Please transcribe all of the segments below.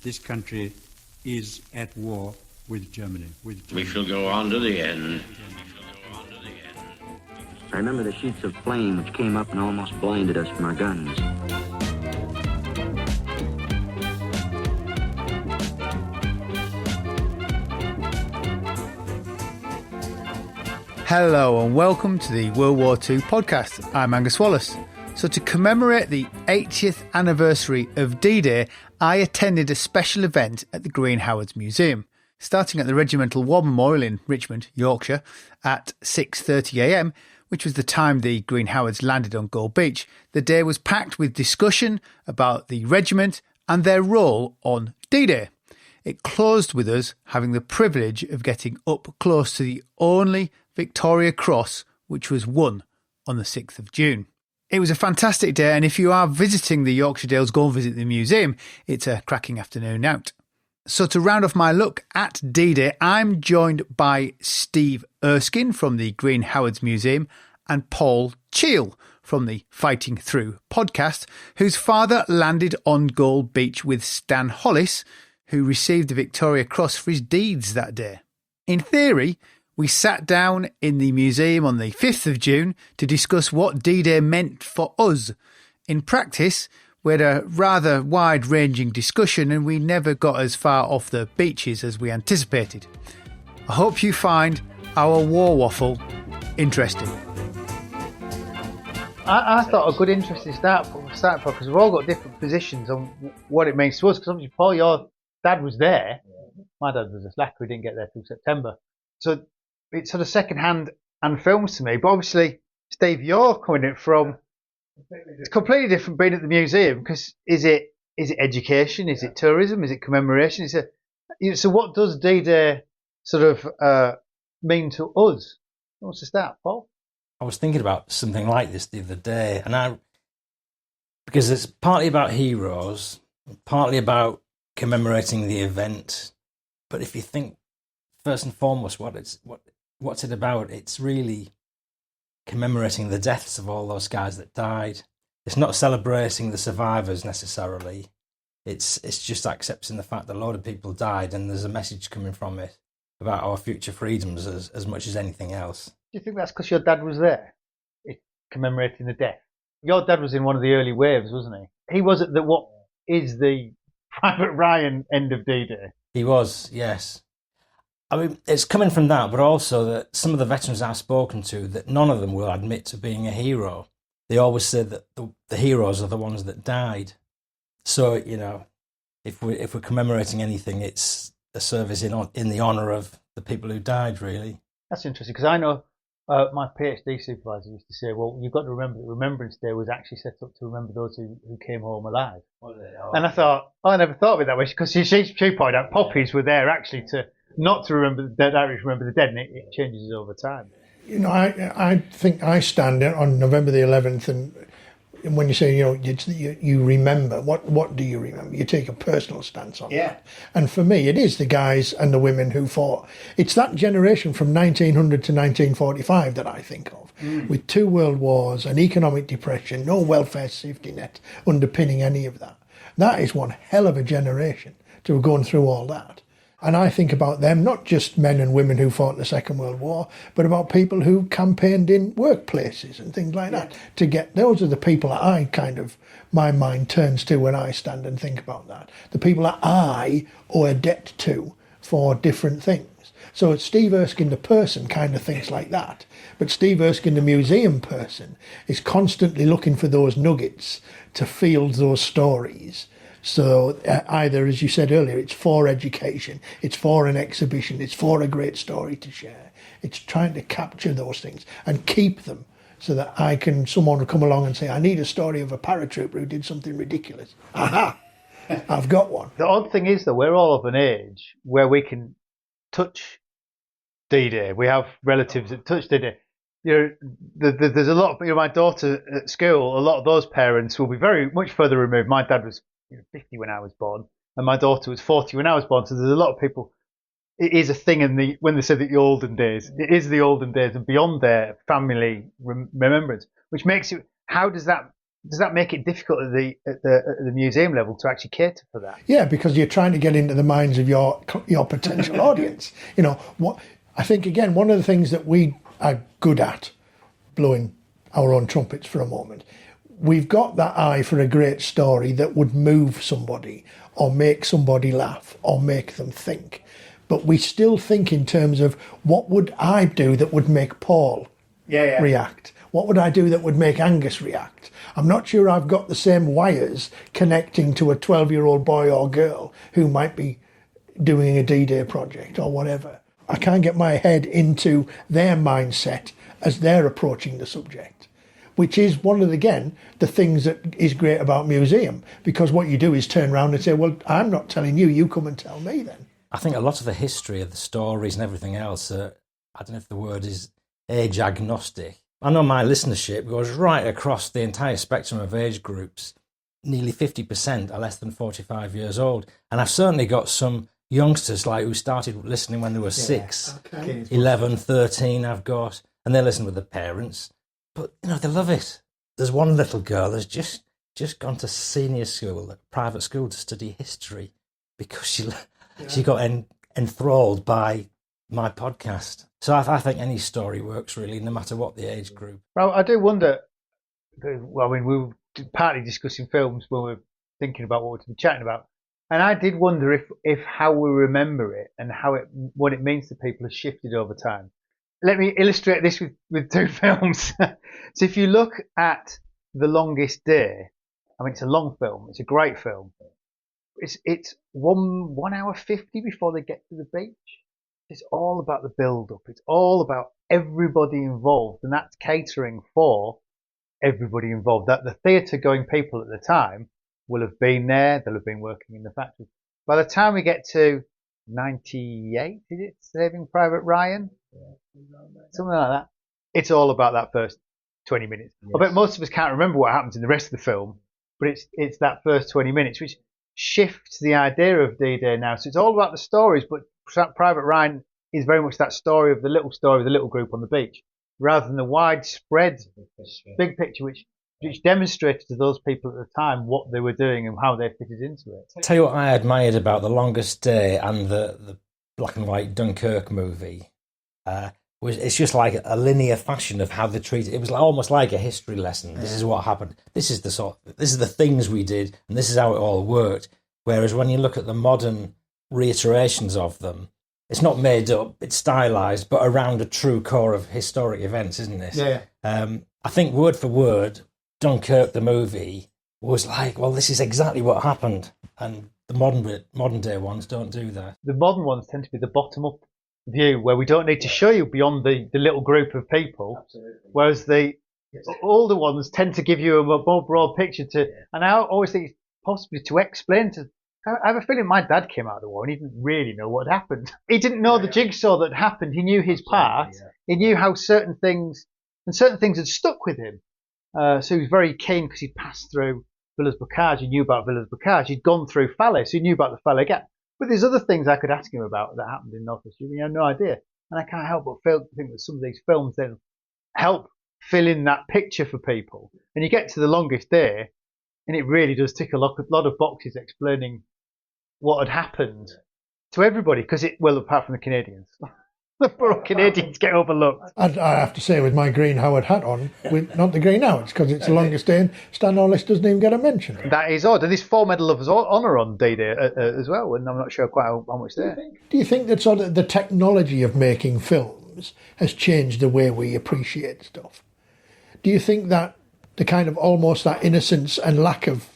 this country is at war with Germany. We shall go on to the end. I remember the sheets of flame which came up and almost blinded us from our guns. Hello and welcome to the World War II podcast. I'm Angus Wallace. So to commemorate the 80th anniversary of D-Day, I attended a special event at the Green Howards Museum. Starting at the Regimental War Memorial in Richmond, Yorkshire, at 6:30am, which was the time the Green Howards landed on Gold Beach, the day was packed with discussion about the regiment and their role on D-Day. It closed with us having the privilege of getting up close to the only Victoria Cross which was won on the 6th of June. It was a fantastic day, and if you are visiting the Yorkshire Dales, go and visit the museum. It's a cracking afternoon out. So to round off my look at D-Day, I'm joined by Steve Erskine from the Green Howards Museum and Paul Cheall from the Fighting Through podcast, whose father landed on Gold Beach with Stan Hollis, who received the Victoria Cross for his deeds that day. In theory, we sat down in the museum on the 5th of June to discuss what D-Day meant for us. In practice, we had a rather wide-ranging discussion and we never got as far off the beaches as we anticipated. I hope you find our war waffle interesting. I thought a good interesting start for because we've all got different positions on what it means to us. Because obviously, Paul, your dad was there. My dad was a slacker. We didn't get there till September. So it's sort of second-hand and films to me. But obviously, Steve, you're coming in from... It's completely different being at the museum because is it education? Is it tourism? Is it commemoration? So what does D-Day sort of mean to us? What's the start, Paul? I was thinking about something like this the other day, because it's partly about heroes, partly about commemorating the event. But if you think first and foremost what's it about, it's really commemorating the deaths of all those guys that died. It's not celebrating the survivors necessarily. It's just accepting the fact that a lot of people died, and there's a message coming from it about our future freedoms as much as anything else. Do you think that's because your dad was there, commemorating the death? Your dad was in one of the early waves, wasn't he? He was at what is the Private Ryan end of D-Day. He was, yes. I mean, it's coming from that, but also that some of the veterans I've spoken to, that none of them will admit to being a hero. They always said that the heroes are the ones that died. So, if we're commemorating anything, it's a service in the honour of the people who died, really. That's interesting, because I know my PhD supervisor used to say, well, you've got to remember that Remembrance Day was actually set up to remember those who came home alive. And I thought, I never thought of it that way, because she pointed out poppies were there actually not to remember the dead, remember the dead, and it changes over time. I think I stand on November the 11th, and when you say, you remember, what do you remember? You take a personal stance on that. And for me, it is the guys and the women who fought. It's that generation from 1900 to 1945 that I think of, with 2 world wars, an economic depression, no welfare safety net underpinning any of that. That is one hell of a generation to have gone through all that. And I think about them, not just men and women who fought in the Second World War, but about people who campaigned in workplaces and things like that. Those are the people that my mind turns to when I stand and think about that. The people that I owe a debt to for different things. So Steve Erskine, the person, kind of thinks like that. But Steve Erskine, the museum person, is constantly looking for those nuggets to field those stories. So either, as you said earlier, it's for education, it's for an exhibition, it's for a great story to share. It's trying to capture those things and keep them so that someone will come along and say, I need a story of a paratrooper who did something ridiculous. Aha! I've got one. The odd thing is that we're all of an age where we can touch D-Day. We have relatives that touch D-Day. There's a lot of, my daughter at school, a lot of those parents will be very much further removed. My dad was 50 when I was born, and my daughter was 40 when I was born. So there's a lot of people. It is a thing when they say that the olden days, it is the olden days, and beyond their family remembrance, which makes it. How does that does that make it difficult at the museum level to actually cater for that? Yeah, because you're trying to get into the minds of your potential audience. You know, what I think, again, one of the things that we are good at, blowing our own trumpets for a moment, we've got that eye for a great story that would move somebody or make somebody laugh or make them think. But we still think in terms of, what would I do that would make Paul react? What would I do that would make Angus react? I'm not sure I've got the same wires connecting to a 12-year-old boy or girl who might be doing a D-Day project or whatever. I can't get my head into their mindset as they're approaching the subject, which is one of, again, the things that is great about museum, because what you do is turn around and say, well, I'm not telling you, you come and tell me then. I think a lot of the history of the stories and everything else, I don't know if the word is age agnostic. I know my listenership goes right across the entire spectrum of age groups. Nearly 50% are less than 45 years old. And I've certainly got some youngsters like who started listening when they were 6, 11, 13 I've got, and they listen with their parents. But, you know, they love it. There's one little girl that's just gone to senior school, private school, to study history because she got enthralled by my podcast. So I think any story works, really, no matter what the age group. Well, I do wonder, well, I mean, we were partly discussing films when we were thinking about what we're chatting about. And I did wonder if how we remember it and what it means to people has shifted over time. Let me illustrate this with 2 films. So if you look at The Longest Day, I mean, it's a long film. It's a great film. It's 1 hour 50 before they get to the beach. It's all about the build-up. It's all about everybody involved, and that's catering for everybody involved. That the theatre-going people at the time will have been there. They'll have been working in the factory. By the time we get to 98, is it, Saving Private Ryan? Something like that. It's all about that first 20 minutes. Yes. I bet most of us can't remember what happens in the rest of the film, but it's that first 20 minutes, which shifts the idea of D-Day now. So it's all about the stories, but Private Ryan is very much that story of the little group on the beach, rather than the widespread big picture, which demonstrated to those people at the time what they were doing and how they fitted into it. I'll tell you what I admired about The Longest Day and the black and white Dunkirk movie. It's just like a linear fashion of how they treated it. It was almost like a history lesson. This is what happened. This is the things we did, and this is how it all worked. Whereas when you look at the modern reiterations of them, it's not made up, it's stylized, but around a true core of historic events, isn't it? Yeah. I think word for word, Dunkirk the movie was like, well, this is exactly what happened, and the modern day ones don't do that. The modern ones tend to be the bottom up view, where we don't need to show you beyond the little group of people. Absolutely. Whereas the older ones tend to give you a more broad picture and I always think it's possibly to explain to. I have a feeling my dad came out of the war and he didn't really know what happened. He didn't know the jigsaw that happened. He knew his part. Yeah. He knew how certain things had stuck with him. So he was very keen because he'd passed through Villers-Bocage. He knew about Villers-Bocage. He'd gone through Falaise. So he knew about the Falaise Gap. But there's other things I could ask him about that happened in North West Europe. He had no idea. And I can't help but think that some of these films then help fill in that picture for people. And you get to The Longest Day, and it really does tick a lot of boxes explaining what had happened to everybody. Apart from the Canadians. The poor Canadians get overlooked. I have to say, with my green Howard hat on, not the green Howards, because it's The Longest Day, and Stan Hollis doesn't even get a mention. That is odd. And there's 4 Medal of Honour on D-Day as well, and I'm not sure quite how much there. Do you think that sort of the technology of making films has changed the way we appreciate stuff? Do you think that the kind of almost that innocence and lack of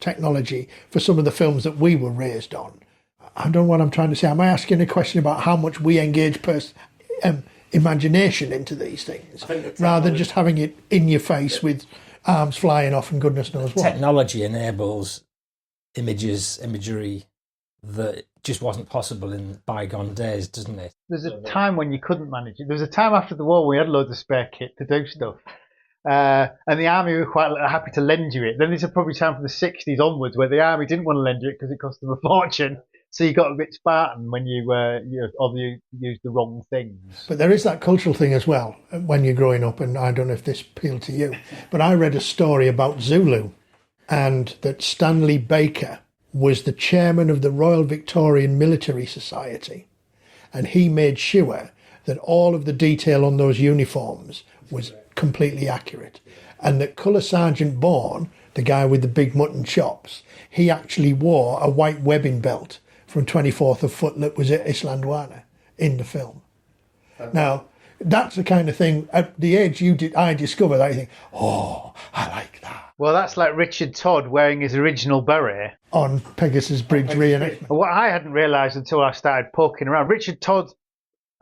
technology for some of the films that we were raised on? I don't know what I'm trying to say. Am I asking a question about how much we engage imagination into these things, rather than just having it in your face with arms flying off and goodness knows what? Technology enables imagery that just wasn't possible in bygone days, doesn't it? There's a time when you couldn't manage it. There was a time after the war when we had loads of spare kit to do stuff. And the army were quite happy to lend you it. Then there's probably time from the 60s onwards where the army didn't want to lend you it because it cost them a fortune. So you got a bit Spartan when you used the wrong things. But there is that cultural thing as well when you're growing up, and I don't know if this appealed to you, but I read a story about Zulu, and that Stanley Baker was the chairman of the Royal Victorian Military Society, and he made sure that all of the detail on those uniforms was completely accurate, and that Colour Sergeant Bourne, the guy with the big mutton chops, he actually wore a white webbing belt from 24th of foot that was at Islandwana in the film. Now, that's the kind of thing, at the age I discovered, I think, oh, I like that. Well, that's like Richard Todd wearing his original beret On Pegasus Bridge reenactment. What I hadn't realised until I started poking around, Richard Todd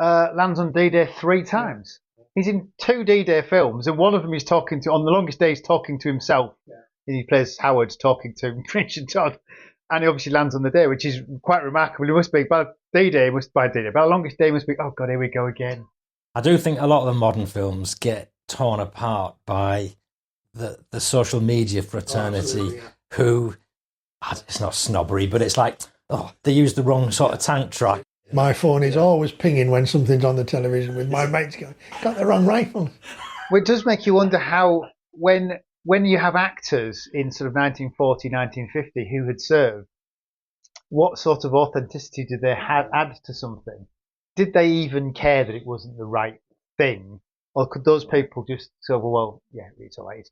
lands on D-Day 3 times. He's in 2 D-Day films, and one of them he's talking to, on the longest day he's talking to himself. Yeah. He plays Howard talking to Richard Todd. And he obviously lands on the day, which is quite remarkable. It must be, by D-Day, by the longest day must be, oh God, here we go again. I do think a lot of the modern films get torn apart by the social media fraternity who, it's not snobbery, but it's like, oh, they use the wrong sort of tank track. My phone is always pinging when something's on the television with my mates going, got the wrong rifle. Well, it does make you wonder how, when you have actors in sort of 1940, 1950 who had served, what sort of authenticity did they add to something? Did they even care that it wasn't the right thing? Or could those people just say, well, yeah, it's all right.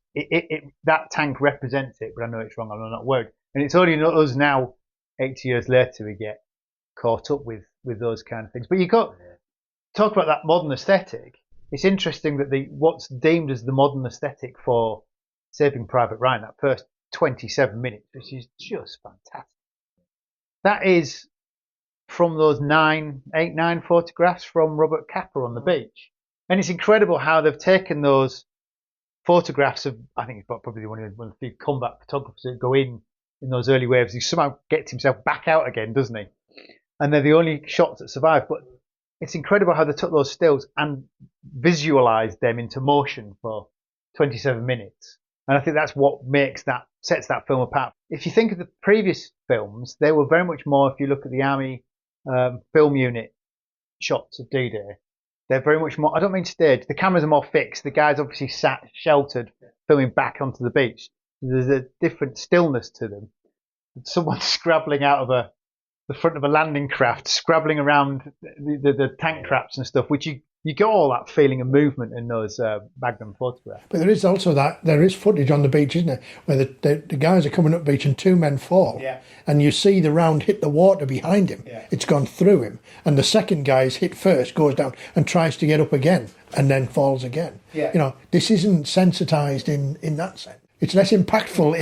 That tank represents it, but I know it's wrong, I'm not worried. And it's only us now, 80 years later, we get caught up with those kind of things. But you got talk about that modern aesthetic. It's interesting that what's deemed as the modern aesthetic for Saving Private Ryan, that first 27 minutes, which is just fantastic. That is from those 9 photographs from Robert Capa on the beach. And it's incredible how they've taken those photographs of, I think he's probably one of the few combat photographers that go in those early waves. He somehow gets himself back out again, doesn't he? And they're the only shots that survive. But it's incredible how they took those stills and visualized them into motion for 27 minutes. And I think that's what sets that film apart. If you think of the previous films, they were very much more, if you look at the Army film unit shots of D-Day, they're very much more, I don't mean staged, the cameras are more fixed. The guys obviously sat sheltered, filming back onto the beach. There's a different stillness to them. Someone scrabbling out of the front of a landing craft, scrabbling around the tank traps and stuff, which you get all that feeling of movement in those Magnum photographs. But there is also there is footage on the beach, isn't there, where the guys are coming up the beach and 2 men fall, and you see the round hit the water behind him. Yeah. It's gone through him, and the second guy is hit first, goes down and tries to get up again, and then falls again. Yeah. You know, this isn't sensitised in that sense. It's less impactful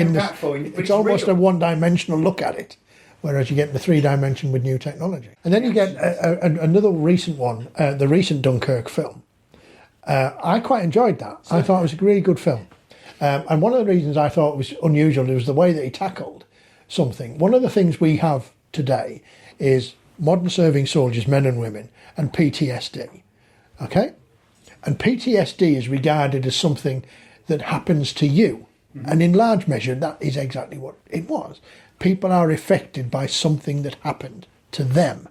it's almost real. A one-dimensional look at it. Whereas you get the 3-dimension with new technology. And then you get another recent one, the recent Dunkirk film. I quite enjoyed that. I thought it was a really good film. And one of the reasons I thought it was unusual was the way that he tackled something. One of the things we have today is modern serving soldiers, men and women, and PTSD. Okay? And PTSD is regarded as something that happens to you. Mm-hmm. And in large measure, that is exactly what it was. People are affected by something that happened to them.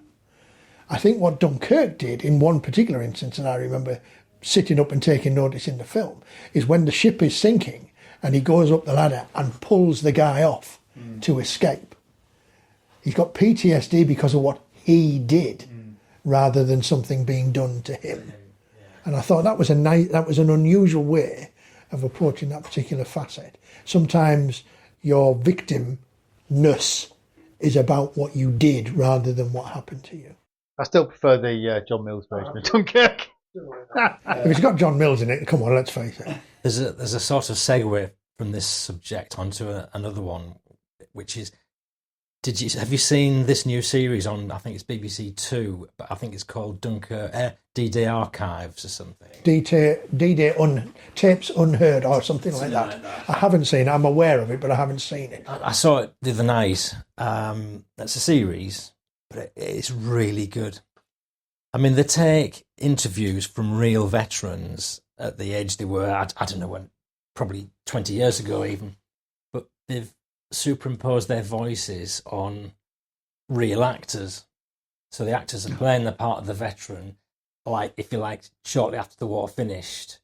I think what Dunkirk did in one particular instance, and I remember sitting up and taking notice in the film, is when the ship is sinking and he goes up the ladder and pulls the guy off to escape. He's got PTSD because of what he did rather than something being done to him. And I thought that was an unusual way of approaching that particular facet. Sometimes your victimness is about what you did rather than what happened to you. I still prefer the John Mills version of Dunkirk. If it's got John Mills in it, come on, let's face it. There's a sort of segue from this subject onto another one, which is, have you seen this new series on, I think it's BBC Two, but I think it's called Dunkirk, D-Day Archives or something? D-Day Tapes Unheard or something like that. I haven't seen it. I'm aware of it, but I haven't seen it. I saw it the other night. That's a series, but it's really good. I mean, they take interviews from real veterans at the age they were, I don't know when, probably 20 years ago even, but they've superimposed their voices on real actors. So the actors are playing the part of the veteran, like, if you like, shortly after the war finished,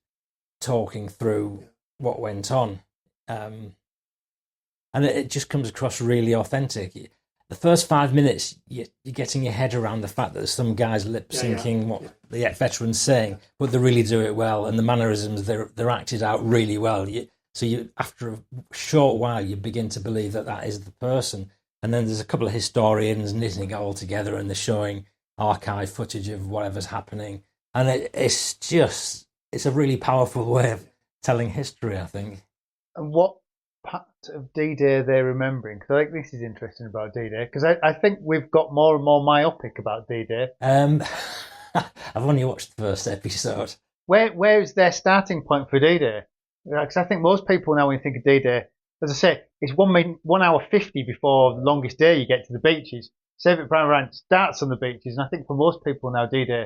talking through what went on. And it just comes across really authentic. The first 5 minutes, you're getting your head around the fact that there's some guys lip syncing what the veteran's saying, but they really do it well, and the mannerisms, they're acted out really well. So after a short while, you begin to believe that is the person. And then there's a couple of historians knitting it all together, and they're showing archive footage of whatever's happening. And it's a really powerful way of telling history, I think. And what part of D-Day are they remembering? Because I think this is interesting about D-Day, because I think we've got more and more myopic about D-Day. I've only watched the first episode. Where is their starting point for D-Day? Because I think most people now, when you think of D-Day, as I say, it's 1 hour 50 before the longest day you get to the beaches. Saving Private Ryan starts on the beaches, and I think for most people now, D-Day,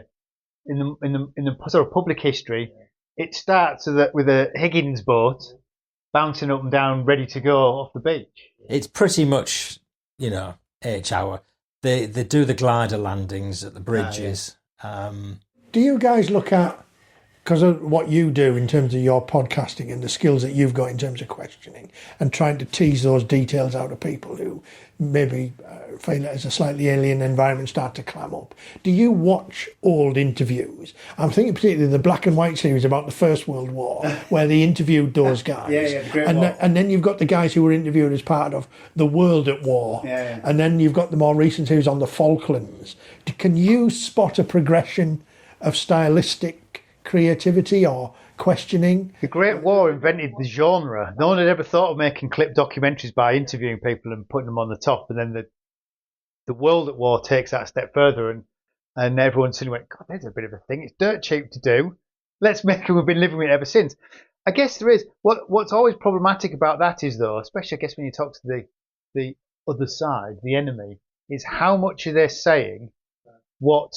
in the sort of public history, it starts with a Higgins boat bouncing up and down, ready to go off the beach. It's pretty much, H hour. They do the glider landings at the bridges. Do you guys look at, because of what you do in terms of your podcasting and the skills that you've got in terms of questioning and trying to tease those details out of people who maybe feel it as a slightly alien environment, start to clam up. Do you watch old interviews? I'm thinking particularly the black and white series about the First World War, where they interviewed those guys. the Great War. And then you've got the guys who were interviewed as part of the World at War. And then you've got the more recent series on the Falklands. Can you spot a progression of stylistic creativity or questioning? The Great War invented the genre. No one had ever thought of making clip documentaries by interviewing people and putting them on the top, and then the World at War takes that a step further, and everyone suddenly went, God, there's a bit of a thing. It's dirt cheap to do. Let's make it. We've been living with it ever since. I guess there is. What's always problematic about that is, though, especially I guess when you talk to the other side, the enemy, is how much are they saying what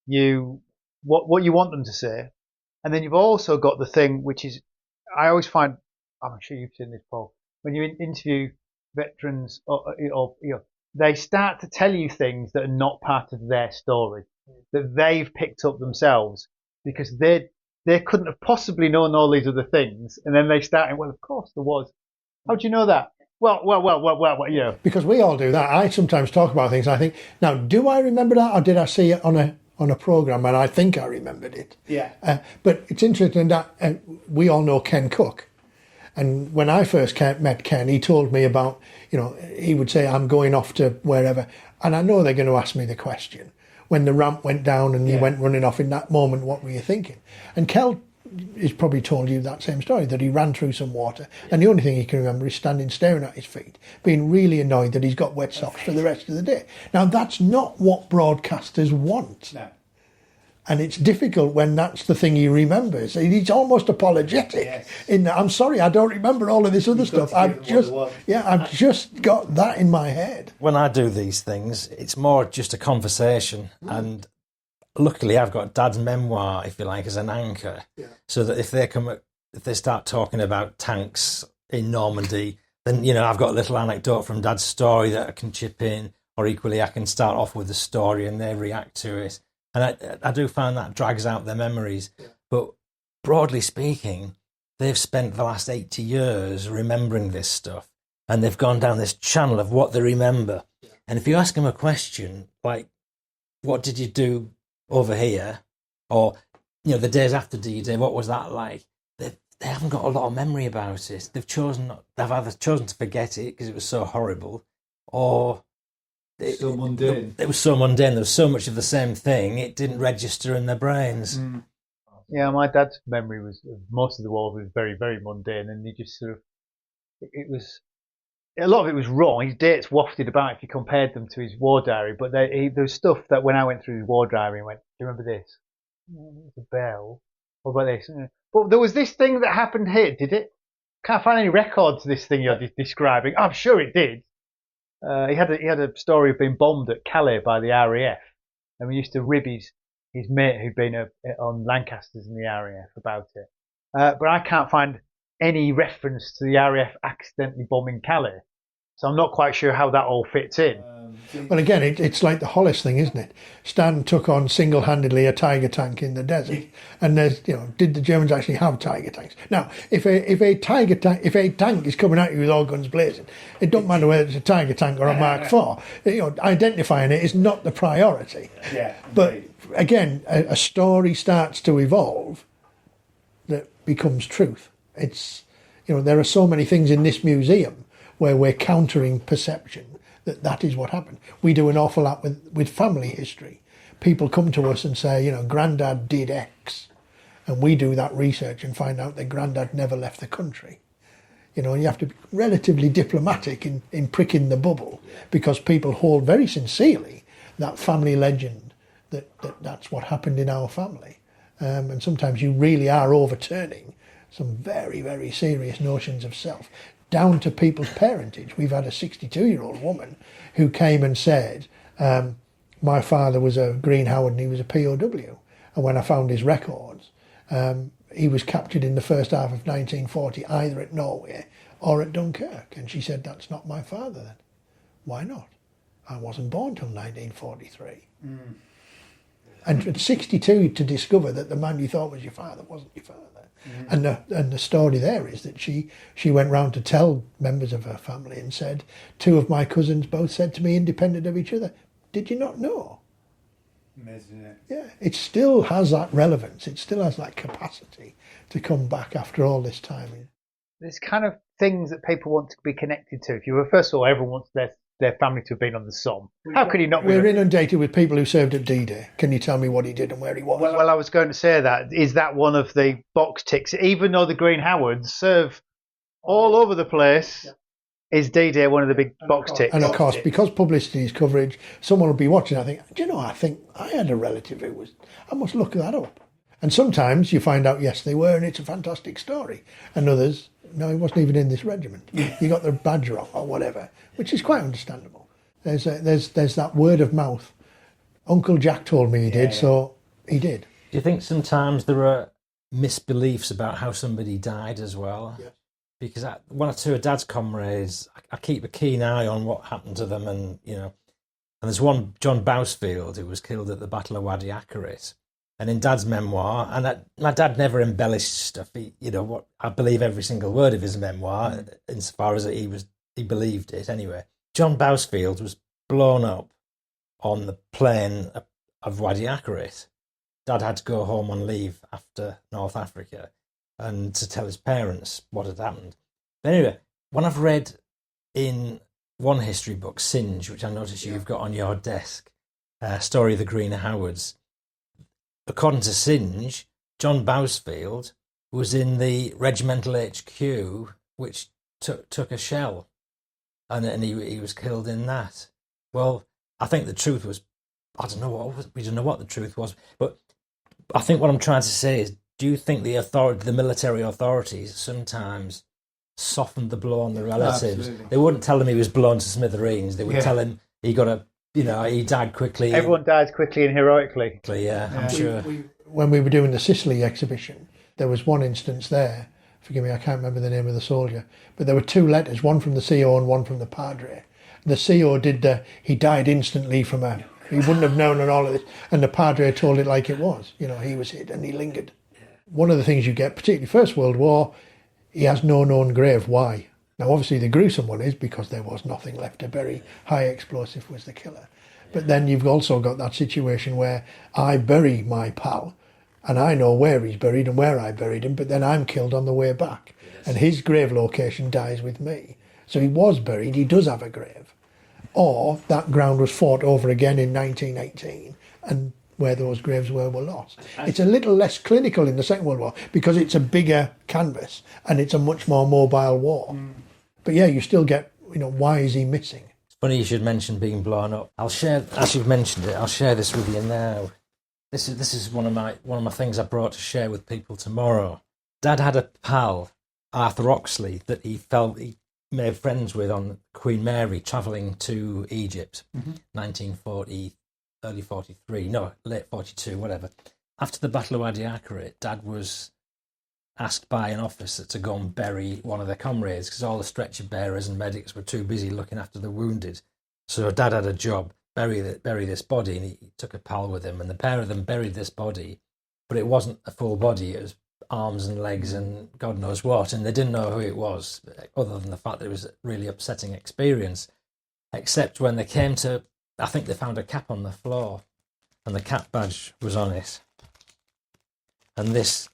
you want them to say. And then you've also got the thing, which is, I always find, I'm sure you've seen this, Paul, when you interview veterans, or they start to tell you things that are not part of their story, that they've picked up themselves, because they couldn't have possibly known all these other things. And then they start, well, of course there was. How do you know that? Well, Because we all do that. I sometimes talk about things. I think, now, do I remember that, or did I see it on a programme and I think I remembered it? But it's interesting that we all know Ken Cook. And when I first met Ken, he told me about, he would say, I'm going off to wherever. And I know they're going to ask me the question. When the ramp went down and he went running off in that moment, what were you thinking? And Kel has probably told you that same story, that he ran through some water and the only thing he can remember is standing staring at his feet, being really annoyed that he's got wet socks for the rest of the day. Now, that's not what broadcasters want. No. And it's difficult when that's the thing he remembers. He's almost apologetic. In that, I'm sorry, I don't remember all of this other stuff. I've just got that in my head. When I do these things, it's more just a conversation. And luckily, I've got Dad's memoir, if you like, as an anchor, so that if they start talking about tanks in Normandy, then I've got a little anecdote from Dad's story that I can chip in, or equally I can start off with the story and they react to it. And I do find that drags out their memories. But broadly speaking, they've spent the last 80 years remembering this stuff, and they've gone down this channel of what they remember. And if you ask them a question like, what did you do over here? Or, the days after D-Day, what was that like? They haven't got a lot of memory about it. They've either chosen to forget it because it was so horrible, or So mundane. It was so mundane. There was so much of the same thing. It didn't register in their brains. Yeah, my dad's memory was most of the war was very, very mundane, and he just sort of it was a lot of it was wrong. His dates wafted about if you compared them to his war diary, but there was stuff that when I went through his war diary and went, "Do you remember this? There's a bell. What about this? But there was this thing that happened here. Did it? Can't find any records of this thing you're describing. I'm sure it did." He had a story of being bombed at Calais by the RAF, and we used to rib his mate who'd been on Lancasters in the RAF about it. But I can't find any reference to the RAF accidentally bombing Calais, so I'm not quite sure how that all fits in. Well, again, it's like the Hollis thing, isn't it? Stan took on single-handedly a Tiger tank in the desert, and did the Germans actually have Tiger tanks? Now, if a tank is coming at you with all guns blazing, it don't matter whether it's a Tiger tank or a Mark IV. Identifying it is not the priority. Yeah, but again, a story starts to evolve that becomes truth. It's there are so many things in this museum where we're countering perception that is what happened. We do an awful lot with family history. People come to us and say, Grandad did X, and we do that research and find out that Grandad never left the country. You have to be relatively diplomatic in pricking the bubble, because people hold very sincerely that family legend that's what happened in our family. And sometimes you really are overturning some very, very serious notions of self, down to people's parentage. We've had a 62-year-old woman who came and said, my father was a Green Howard and he was a POW. And when I found his records, he was captured in the first half of 1940, either at Norway or at Dunkirk. And she said, that's not my father then. Why not? I wasn't born till 1943. And at 62, to discover that the man you thought was your father wasn't your father. And the story there is that she went round to tell members of her family and said, two of my cousins both said to me, independent of each other, did you not know? Amazing, yeah. Yeah, it still has that relevance. It still has that capacity to come back after all this time. There's kind of things that people want to be connected to. If you were, first of all, everyone wants their family to have been on the Somme. How could you not? We're inundated with people who served at D-Day. Can you tell me what he did and where he was? Well, I was going to say that. Is that one of the box ticks? Even though the Green Howards serve all over the place, is D-Day one of the big box ticks? And of course, because publicity is coverage, someone will be watching. I think I had a relative who was. I must look that up. And sometimes you find out, yes, they were, and it's a fantastic story. And others, no, he wasn't even in this regiment. He got the badge wrong or whatever, which is quite understandable. There's that word of mouth. Uncle Jack told me he did, so he did. Do you think sometimes there are misbeliefs about how somebody died as well? Yes. Because one or two of Dad's comrades, I keep a keen eye on what happened to them, and there's one, John Bousfield, who was killed at the Battle of Wadi Akarit. And in Dad's memoir, and my dad never embellished stuff. I believe every single word of his memoir, insofar as he believed it anyway. John Bousfield was blown up on the plain of Wadi Akarit. Dad had to go home on leave after North Africa and to tell his parents what had happened. But anyway, when I've read in one history book, Singe, which I notice you've got on your desk, Story of the Green Howards, according to Singe, John Bousfield was in the regimental HQ, which took a shell, and he was killed in that. Well, I think the truth was, we don't know what the truth was, but I think what I'm trying to say is, do you think the military authorities sometimes softened the blow on the relatives? Absolutely. They wouldn't tell him he was blown to smithereens. They would tell him he died quickly. Everyone dies quickly and heroically. Yeah, I'm sure. When we were doing the Sicily exhibition, there was one instance there, forgive me, I can't remember the name of the soldier, but there were two letters, one from the CO and one from the Padre. The CO did he died instantly from he wouldn't have known and all of this, and the Padre told it like it was. He was hit and he lingered. One of the things you get, particularly First World War, he has no known grave. Why? Now, obviously, the gruesome one is because there was nothing left to bury. High explosive was the killer. But then you've also got that situation where I bury my pal and I know where he's buried and where I buried him, but then I'm killed on the way back. Yes. And his grave location dies with me. So he was buried, he does have a grave. Or that ground was fought over again in 1918 and where those graves were lost. It's a little less clinical in the Second World War because it's a bigger canvas and it's a much more mobile war. But yeah, you still get, why is he missing? It's funny you should mention being blown up. I'll share, as you've mentioned it, I'll share this with you now. This is one of my things I brought to share with people tomorrow. Dad had a pal, Arthur Oxley, that he felt he made friends with on Queen Mary travelling to Egypt, 1940, early 43, no, late 42, whatever. After the Battle of Wadi Akarit, Dad was asked by an officer to go and bury one of their comrades because all the stretcher bearers and medics were too busy looking after the wounded So Dad had a job, bury this body, and he took a pal with him, and the pair of them buried this body, but it wasn't a full body, it was arms and legs and God knows what, and they didn't know who it was, other than the fact that it was a really upsetting experience, except when they came to, I think they found a cap on the floor, and the cap badge was on it. And this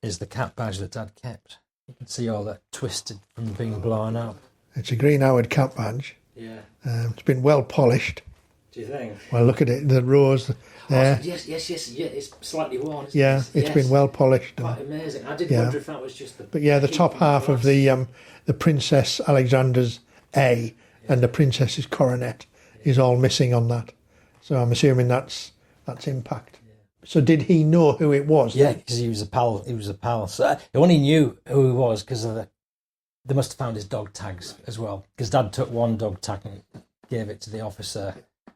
is the cap badge that Dad kept. You can see all that twisted from being blown up. It's a Green Howard cap badge. Yeah. It's been well polished. Do you think? Well, look at it, the rows there. Oh, yes, yeah, it's slightly worn, isn't Yeah, it? it's been well polished. Quite amazing. I did yeah. wonder if that was just the... But yeah, the top half of the Princess Alexander's A and the Princess's coronet is all missing on that. So I'm assuming that's impact. So did he know who it was? Yeah, because he was a pal. So he only knew who he was because they must have found his dog tags as well. Because Dad took one dog tag and gave it to the officer,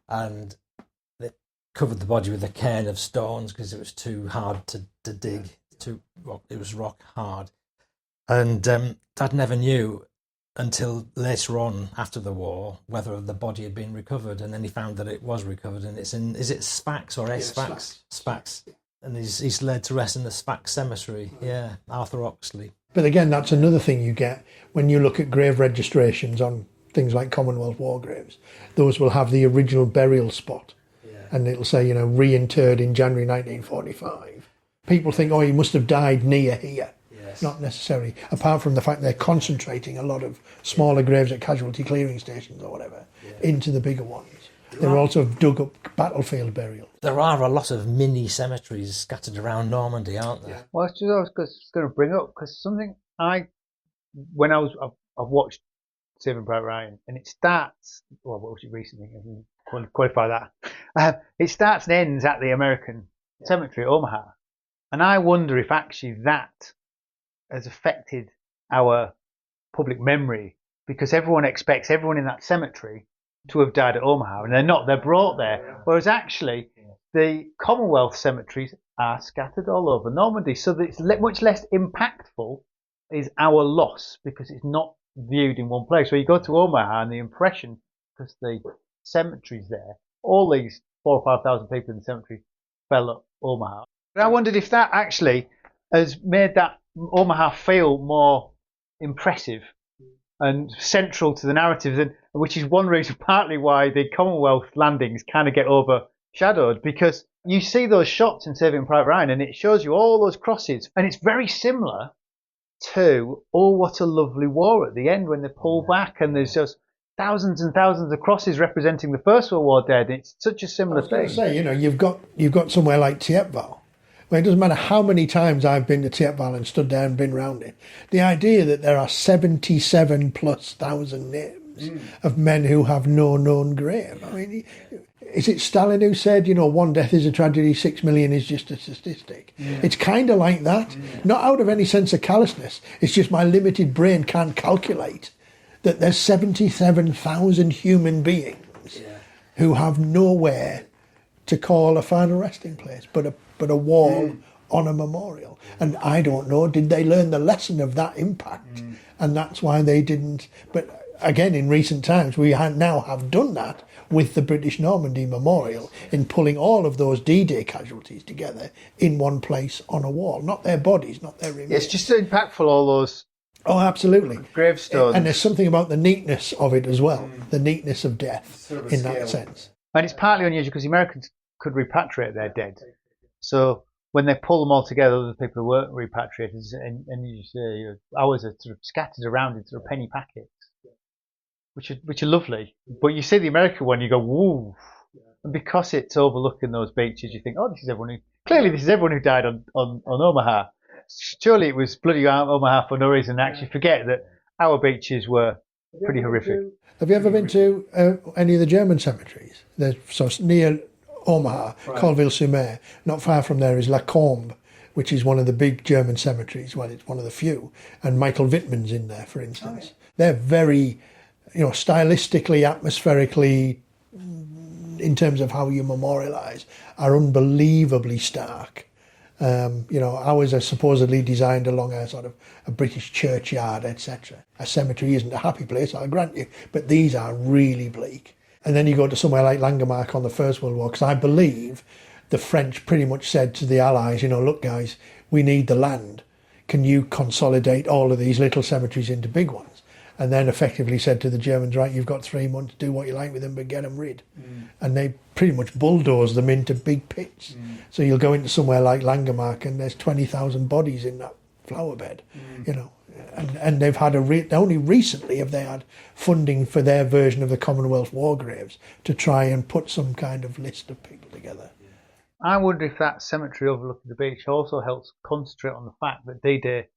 and they covered the body with a cairn of stones because it was too hard to dig. It was rock hard. And Dad never knew until later on, after the war, whether the body had been recovered, and then he found that it was recovered, and it's in, is it Sfax or Sfax? Sfax. And he's laid to rest in the Sfax cemetery. Yeah, Arthur Oxley. But again, that's another thing you get when you look at grave registrations on things like Commonwealth war graves. Those will have the original burial spot, and it'll say, reinterred in January 1945. People think, oh, he must have died near here. Not necessarily, apart from the fact they're concentrating a lot of smaller graves at casualty clearing stations or whatever into the bigger ones. They're also dug up battlefield burial. There are a lot of mini cemeteries scattered around Normandy, aren't there? Well, that's just what I was going to bring up, because something I've watched Saving Private Ryan, and it starts, well, what was it recently? I can qualify that. It starts and ends at the American cemetery at Omaha. And I wonder if actually that has affected our public memory, because everyone expects everyone in that cemetery to have died at Omaha, and they're not, they're brought there. Whereas actually the Commonwealth cemeteries are scattered all over Normandy, so that it's much less impactful is our loss, because it's not viewed in one place. Where you go to Omaha and the impression, because the cemetery's there, all these 4,000 or 5,000 people in the cemetery fell at Omaha. And I wondered if that actually has made that Omaha feel more impressive and central to the narrative, and which is one reason partly why the Commonwealth landings kind of get overshadowed, because you see those shots in Saving Private Ryan and it shows you all those crosses, and it's very similar to Oh What a Lovely War at the end when they pull back and there's just thousands and thousands of crosses representing the First World War dead. It's such a similar thing. Say, you've got somewhere like Cheall. Well, it doesn't matter how many times I've been to Cheall and stood there and been round it. The idea that there are 77,000+ names of men who have no known grave. I mean, is it Stalin who said, one death is a tragedy, 6 million is just a statistic? It's kind of like that. Not out of any sense of callousness. It's just my limited brain can't calculate that there's 77,000 human beings who have nowhere to call a final resting place, but a wall on a memorial. And I don't know, did they learn the lesson of that impact? And that's why they didn't. But again, in recent times, we now have done that with the British Normandy Memorial in pulling all of those D-Day casualties together in one place on a wall. Not their bodies, not their remains. It's just so impactful, all those. Oh, absolutely. Gravestones. And there's something about the neatness of it as well, the neatness of death in that sense. And it's partly unusual because the Americans could repatriate their dead. So when they pull them all together, other people who weren't repatriated, and you say ours are sort of scattered around in sort of penny packets, which are lovely. But you see the American one, you go, woo. And because it's overlooking those beaches, you think, oh, this is everyone who died on Omaha. Surely it was bloody Omaha for no reason, and actually forget that our beaches were pretty horrific. Have you ever been to any of the German cemeteries? So near Omaha, Colville-sur-Mer. Not far from there is La Combe, which is one of the big German cemeteries. Well, it's one of the few. And Michael Wittmann's in there, for instance. They're very, stylistically, atmospherically, in terms of how you memorialise, are unbelievably stark. Ours are supposedly designed along a sort of a British churchyard, etc. A cemetery isn't a happy place, I'll grant you, but these are really bleak. And then you go to somewhere like Langemarck on the First World War, because I believe the French pretty much said to the Allies, look, guys, we need the land. Can you consolidate all of these little cemeteries into big ones? And then effectively said to the Germans, right, you've got 3 months, do what you like with them, but get them rid. And they pretty much bulldozed them into big pits. So you'll go into somewhere like Langemarck and there's 20,000 bodies in that flower bed, And they've had only recently have they had funding for their version of the Commonwealth War Graves to try and put some kind of list of people together. I wonder if that cemetery overlooking the beach also helps concentrate on the fact that D-Day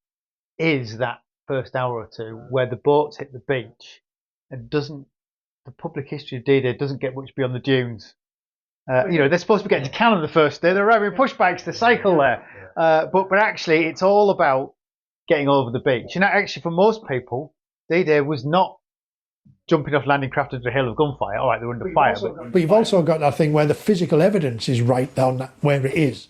is that first hour or two where the boats hit the beach and the public history of D-Day doesn't get much beyond the dunes. They're supposed to be getting to Canada the first day. They're arriving in push bikes to cycle there. But actually, it's all about getting over the beach. Actually, for most people, D-Day was not jumping off landing craft into a hail of gunfire. All right, they were under fire. But you've also got that thing where the physical evidence is right down where it is.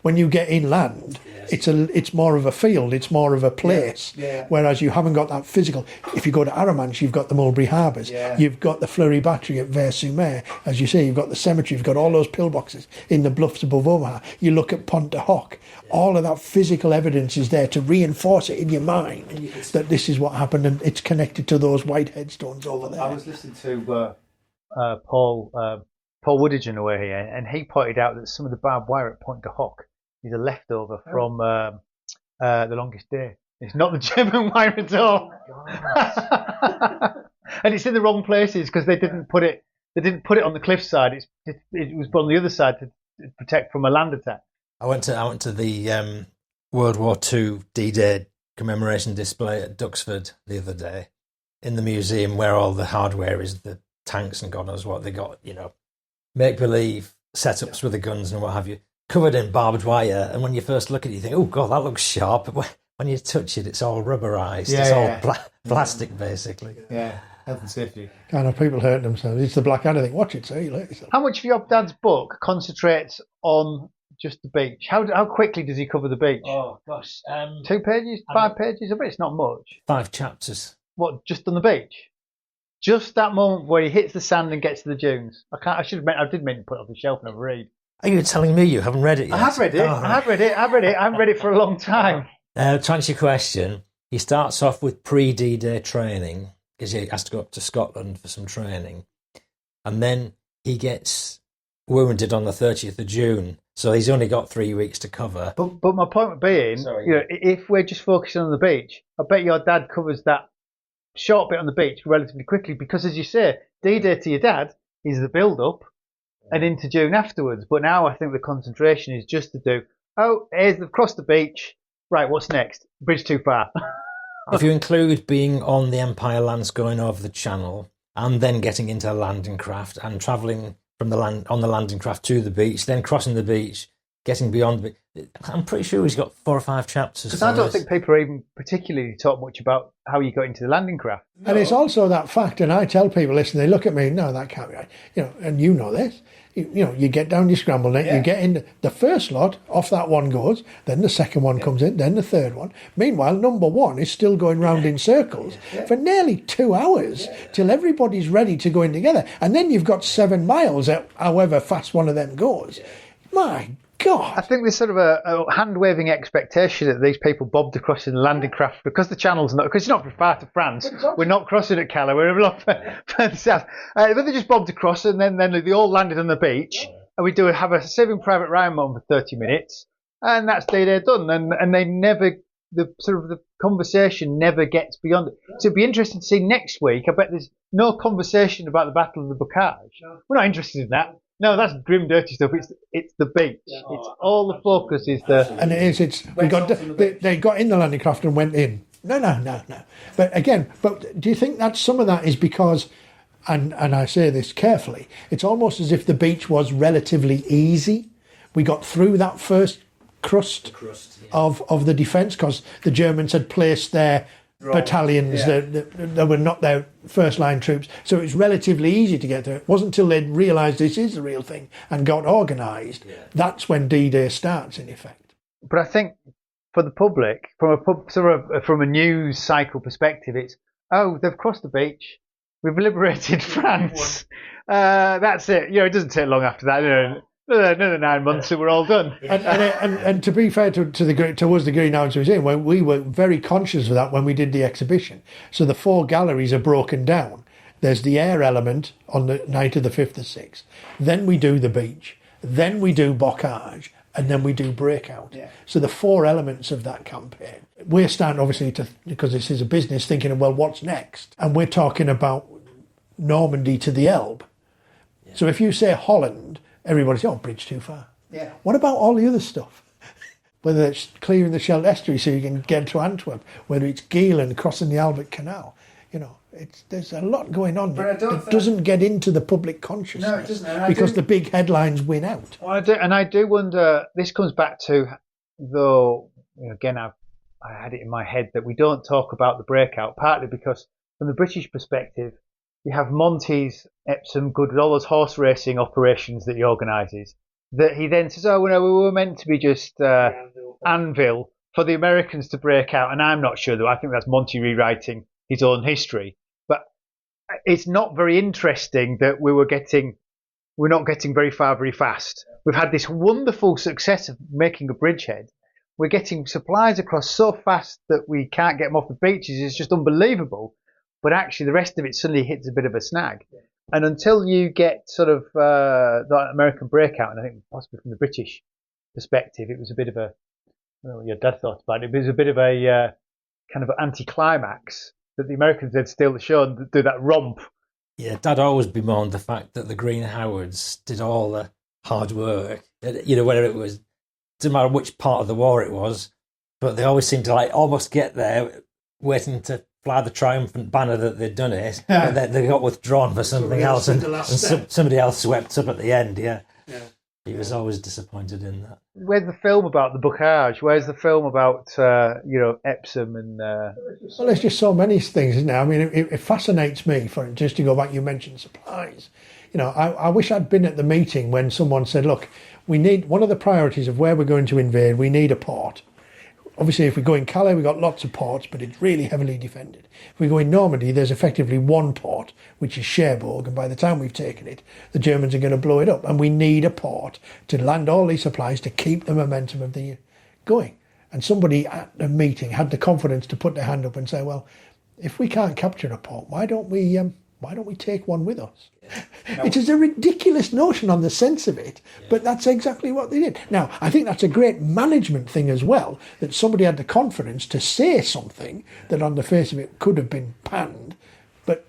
When you get inland, it's more of a field, it's more of a place. Whereas you haven't got that physical. If you go to Arromanches, you've got the Mulberry Harbours, you've got the Fleury Battery at Vers-sur-Mer, as you say, you've got the cemetery, you've got all those pillboxes in the bluffs above Omaha. You look at Pont de Hoc, all of that physical evidence is there to reinforce it in your mind that this is what happened, and it's connected to those white headstones over there. I was listening to Paul Woodage in a way here, and he pointed out that some of the barbed wire at Pont de Hoc is a leftover from The Longest Day. It's not the German wire at all. And it's in the wrong places because they didn't put it on the cliffside. It was put on the other side to protect from a land attack. I went to the World War II D-Day commemoration display at Duxford the other day in the museum where all the hardware is, the tanks and God knows what they got, make-believe setups with the guns and what have you, covered in barbed wire. And when you first look at it, you think, oh, God, that looks sharp. But when you touch it, it's all rubberized. It's all plastic, basically. Yeah, health and safety. Kind of people hurting themselves. It's the Blackadder thing. Watch it, see. How much of your dad's book concentrates on just the beach? How quickly does he cover the beach? Oh, gosh. 2 pages? 5 pages? I bet it's not much. 5 chapters. What, just on the beach? Just that moment where he hits the sand and gets to the dunes. I did mean to put it off the shelf and have a read. Are you telling me you haven't read it yet? I have read it. I have read it. I haven't read it for a long time. To answer your question, he starts off with pre-D-Day training because he has to go up to Scotland for some training. And then he gets wounded on the 30th of June. So he's only got 3 weeks to cover. But my point being, if we're just focusing on the beach, I bet your dad covers that short bit on the beach relatively quickly because, as you say, D-Day to your dad is the build-up and into June afterwards. But now I think the concentration is just to do, they've crossed the beach. Right, what's next? Bridge too far. If you include being on the Empire lands going over the Channel and then getting into a landing craft and travelling from on the landing craft to the beach, then crossing the beach, getting beyond the beach, I'm pretty sure he's got 4 or 5 chapters. Because I don't think people are even particularly talk much about how you got into the landing craft. No. And it's also that fact, and I tell people, listen, they look at me, no, that can't be right. And you know this. You get down your scramble net, you get in the first lot, off that one goes, then the second one comes in, then the third one. Meanwhile, number one is still going round in circles for nearly 2 hours till everybody's ready to go in together. And then you've got 7 miles at however fast one of them goes. My God. I think there's sort of a hand-waving expectation that these people bobbed across in the landing craft because the Channel's not, because it's not far to France. We're not crossing at Calais, we're a lot further south. But they just bobbed across and then they all landed on the beach and we have a Saving Private Ryan moment for 30 minutes and that's D-Day done. And they never, the conversation never gets beyond it. So it'd be interesting to see next week. I bet there's no conversation about the Battle of the Bocage. We're not interested in that. No, that's grim, dirty stuff. It's the beach. It's all the focus is the. And it is. They got in the landing craft and went in. No. But again, do you think that some of that is because, and I say this carefully, it's almost as if the beach was relatively easy. We got through that first crust of the defence because the Germans had placed their battalions that were not their first line troops, so it's relatively easy to get there. It wasn't until they'd realised this is the real thing and got organised that's when D-Day starts in effect. But I think for the public, from a news cycle perspective, it's they've crossed the beach, we've liberated France. That's it. It doesn't take long after that. Another 9 months and we're all done. And to be fair towards the Green Hounds Museum, we were very conscious of that when we did the exhibition. So the 4 galleries are broken down. There's the air element on the night of the 5th or 6th. Then we do the beach. Then we do bocage. And then we do breakout. Yeah. So the 4 elements of that campaign. We're starting, obviously, because this is a business, thinking of, well, what's next? And we're talking about Normandy to the Elbe. Yeah. So if you say Holland, everybody says, bridge too far. Yeah. What about all the other stuff? Whether it's clearing the Scheldt estuary so you can get to Antwerp, whether it's Geelen crossing the Albert Canal, there's a lot going on that doesn't get into the public consciousness. No, it doesn't. Because the big headlines win out. Well, I do wonder, this comes back to, though, again, I had it in my head that we don't talk about the breakout, partly because from the British perspective, you have Monty's, Epsom, Goodwood, all those horse racing operations that he organises, that he then says, we were meant to be just Anvil for the Americans to break out, and I'm not sure, though. I think that's Monty rewriting his own history. But it's not very interesting that we're not getting very far very fast. We've had this wonderful success of making a bridgehead. We're getting supplies across so fast that we can't get them off the beaches. It's just unbelievable. But actually, the rest of it suddenly hits a bit of a snag. And until you get sort of that American breakout, and I think possibly from the British perspective, it was a bit of I don't know what your dad thought about it, but it was a bit of a kind of anticlimax that the Americans had still the show and do that romp. Yeah, Dad always bemoaned the fact that the Green Howards did all the hard work. Whether it was, doesn't matter which part of the war it was, but they always seemed to almost get there, waiting to fly the triumphant banner that they'd done it, but they got withdrawn for something else, and somebody else swept up at the end. Yeah. He was always disappointed in that. Where's the film about the bocage? Where's the film about Epsom and? Well, there's just so many things, isn't there? I mean, it fascinates me. Just to go back, you mentioned supplies. I wish I'd been at the meeting when someone said, "Look, we need one of the priorities of where we're going to invade. We need a port. Obviously, if we go in Calais, we've got lots of ports, but it's really heavily defended. If we go in Normandy, there's effectively one port, which is Cherbourg, and by the time we've taken it, the Germans are going to blow it up. And we need a port to land all these supplies to keep the momentum of the going." And somebody at the meeting had the confidence to put their hand up and say, "Well, if we can't capture a port, why don't we take one with us?" It is a ridiculous notion on the sense of it, but that's exactly what they did. Now, I think that's a great management thing as well, that somebody had the confidence to say something that on the face of it could have been panned, but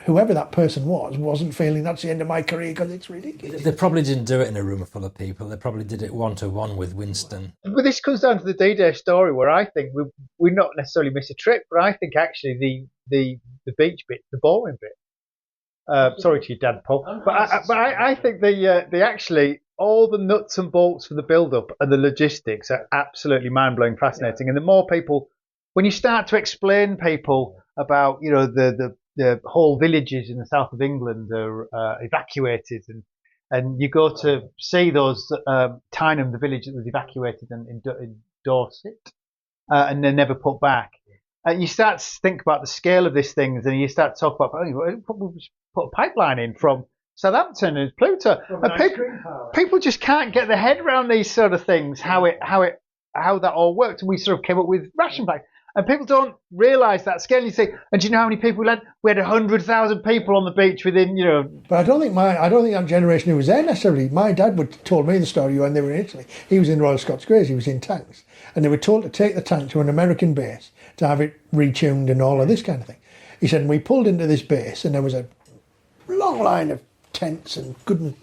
whoever that person wasn't feeling that's the end of my career because it's ridiculous. They probably didn't do it in a room full of people. They probably did it one-to-one with Winston. But this comes down to the D-Day story, where I think we not necessarily miss a trick, but I think actually the beach bit, the boring bit. Sorry to your dad, Paul, but I think they actually all the nuts and bolts for the build-up and the logistics are absolutely mind-blowing, fascinating. And the more people, when you start to explain people about the whole villages in the south of England are evacuated, and you go to see those Tyneham, the village that was evacuated in Dorset, and they're never put back. You start to think about the scale of these things, and you start to talk about, we'll put a pipeline in from Southampton and Pluto. And people just can't get their head around these sort of things, how that all worked. And we sort of came up with ration bags. And people don't realise that scale. You say, and do you know how many people we had? We had 100,000 people on the beach within, But I don't think that generation who was there necessarily. My dad told me the story when they were in Italy. He was in Royal Scots Greys. He was in tanks, and they were told to take the tank to an American base to have it retuned and all of this kind of thing. He said, and we pulled into this base, and there was a long line of tents and good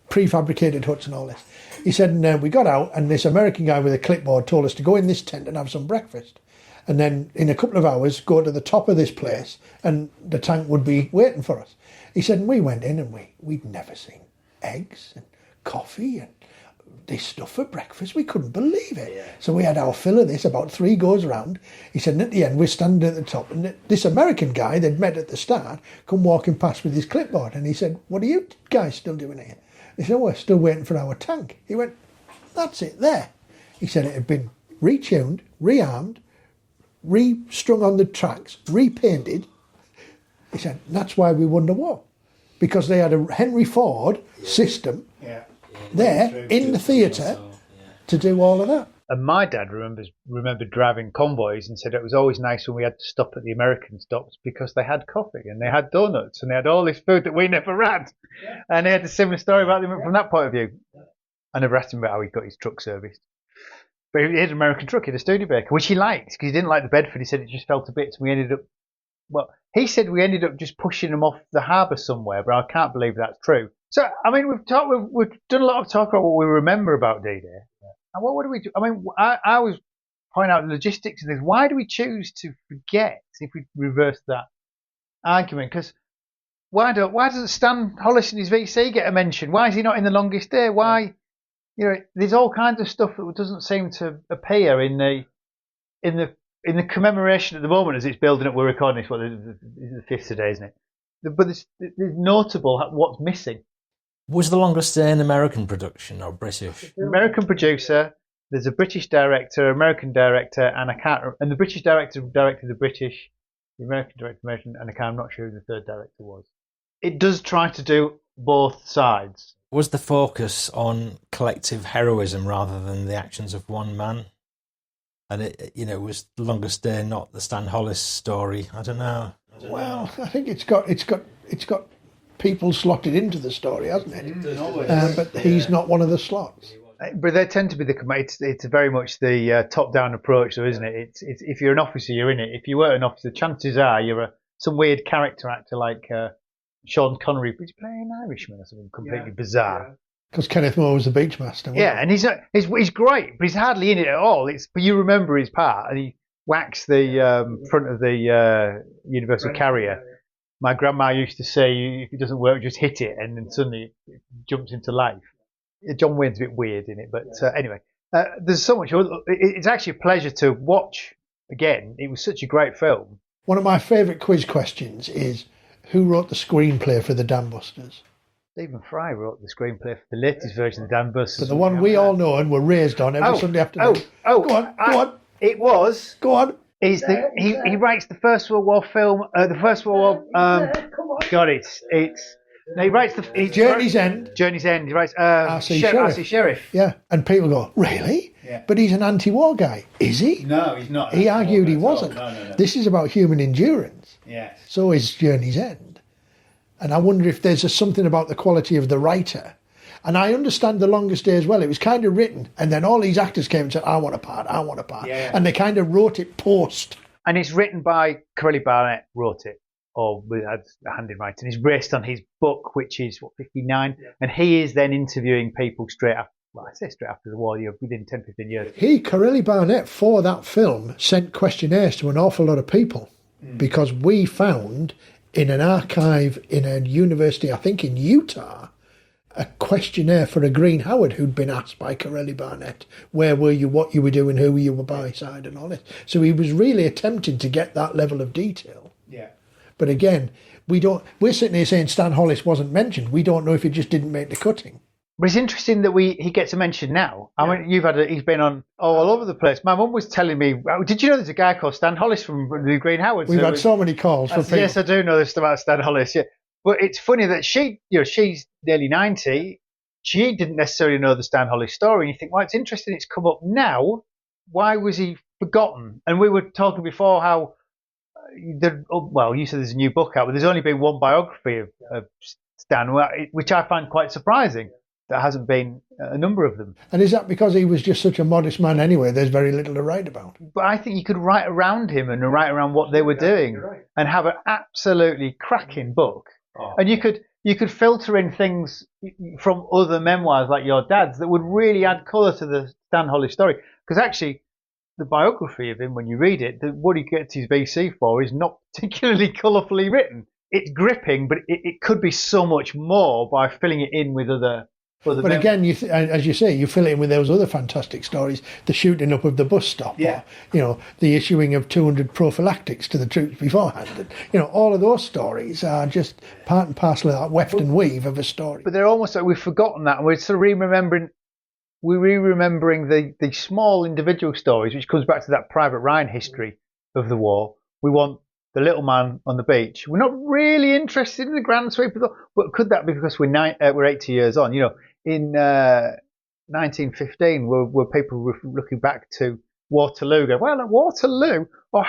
prefabricated huts and all this. He said, and we got out, and this American guy with a clipboard told us to go in this tent and have some breakfast. And then in a couple of hours, go to the top of this place and the tank would be waiting for us. He said, and we went in and we'd never seen eggs and coffee and this stuff for breakfast. We couldn't believe it. Yeah. So we had our fill of this, about 3 goes round. He said, and at the end, we're standing at the top. And this American guy they'd met at the start come walking past with his clipboard. And he said, what are you guys still doing here? He said, we're still waiting for our tank. He went, that's it there. He said it had been retuned, rearmed, re-strung on the tracks, repainted, He said, that's why we won the war. Because they had a Henry Ford system there in the theatre to do all of that. And my dad remembered driving convoys and said it was always nice when we had to stop at the American stops because they had coffee and they had donuts and they had all this food that we never had. Yeah. And he had a similar story about them from that point of view. I never asked him about how he got his truck serviced. But he had an American truck, he had a Studebaker, which he liked because he didn't like the Bedford. He said it just fell to bits. And he said we ended up just pushing them off the harbour somewhere, but I can't believe that's true. So, I mean, we've done a lot of talk about what we remember about D-Day. And what do we do? I mean, I was pointing out the logistics of this. Why do we choose to forget if we reverse that argument? Because why doesn't Stan Hollis and his VC get a mention? Why is he not in the longest day? Why, there's all kinds of stuff that doesn't seem to appear in the commemoration at the moment as it's building up. We're recording this. The 5th today, isn't it? But there's notable what's missing. Was The Longest Day an American production or British? American producer. There's a British director, American director, and the British director directed the British, the American director American, and I'm not sure who the third director was. It does try to do both sides. Was the focus on collective heroism rather than the actions of one man? And it was The Longest Day not the Stan Hollis story? I don't know. Well, I think it's got people slotted into the story, hasn't it? But he's not one of the slots. But they tend to be it's very much the top-down approach, though, isn't it? It's if you're an officer, you're in it. If you weren't an officer, chances are you're some weird character actor like Sean Connery, but he's playing an Irishman or something completely bizarre. Because Kenneth Moore was the Beachmaster. Yeah, and he's great, but he's hardly in it at all. But you remember his part, and he whacks the front of the Universal Carrier. My grandma used to say, if it doesn't work, just hit it, and then suddenly it jumps into life. John Wayne's a bit weird in it, but anyway, there's so much. It's actually a pleasure to watch again. It was such a great film. One of my favourite quiz questions is, who wrote the screenplay for The Dam Busters? Stephen Fry wrote the screenplay for the latest version of The Dam Busters. But the one we all know and were raised on every Sunday afternoon. Go on. It was. Go on. He writes the First World War film. The First World War. God, it's. No, he writes the Journey's End. Journey's End. He writes R.C. Sheriff. Yeah, and people go, really? Yeah. But he's an anti-war guy, is he? No, he's not. He argued he wasn't. No. This is about human endurance. Yes. So is Journey's End. And I wonder if there's something about the quality of the writer. And I understand The Longest Day as well. It was kind of written, and then all these actors came and said, I want a part. Yeah. And they kind of wrote it post. And it's written by Corelli Barnett, wrote it, or had a hand in writing. It's based on his book, which is, 59? Yeah. And he is then interviewing people straight after the war, within 10, 15 years. Corelli Barnett, for that film, sent questionnaires to an awful lot of people because we found in an archive in a university, I think in Utah, a questionnaire for a Green Howard who'd been asked by Corelli Barnett, where were you, what you were doing, who you were by side and all this. So he was really attempting to get that level of detail. Yeah. But again, we're sitting here saying Stan Hollis wasn't mentioned. We don't know if he just didn't make the cutting. But it's interesting that he gets a mention now. I mean, he's been on all over the place. My mum was telling me, did you know there's a guy called Stan Hollis from the Green Howards? We've had so many calls from people. Yes, I do know this about Stan Hollis. Yeah, but it's funny that she's nearly 90. She didn't necessarily know the Stan Hollis story, and you think, well, it's interesting. It's come up now. Why was he forgotten? And we were talking before how you said there's a new book out, but there's only been one biography of Stan, which I find quite surprising. There hasn't been a number of them. And is that because he was just such a modest man anyway? There's very little to write about. But I think you could write around him and write around what they were doing and have an absolutely cracking book. Oh. And you could filter in things from other memoirs like your dad's that would really add colour to the Stan Hollis story. Because actually, the biography of him, when you read it, what he gets his VC for is not particularly colourfully written. It's gripping, but it could be so much more by filling it in with other. But again, as you say, you fill it in with those other fantastic stories, the shooting up of the bus stop, or, the issuing of 200 prophylactics to the troops beforehand. And, all of those stories are just part and parcel of that weft and weave of a story. But they're almost like we've forgotten that, and we're sort of remembering the small individual stories, which comes back to that Private Ryan history of the war. We want the little man on the beach. We're not really interested in the grand sweep of the, but could that be because we're 80 years on? You know, in 1915, were people looking back to Waterloo, going, well, at Waterloo, or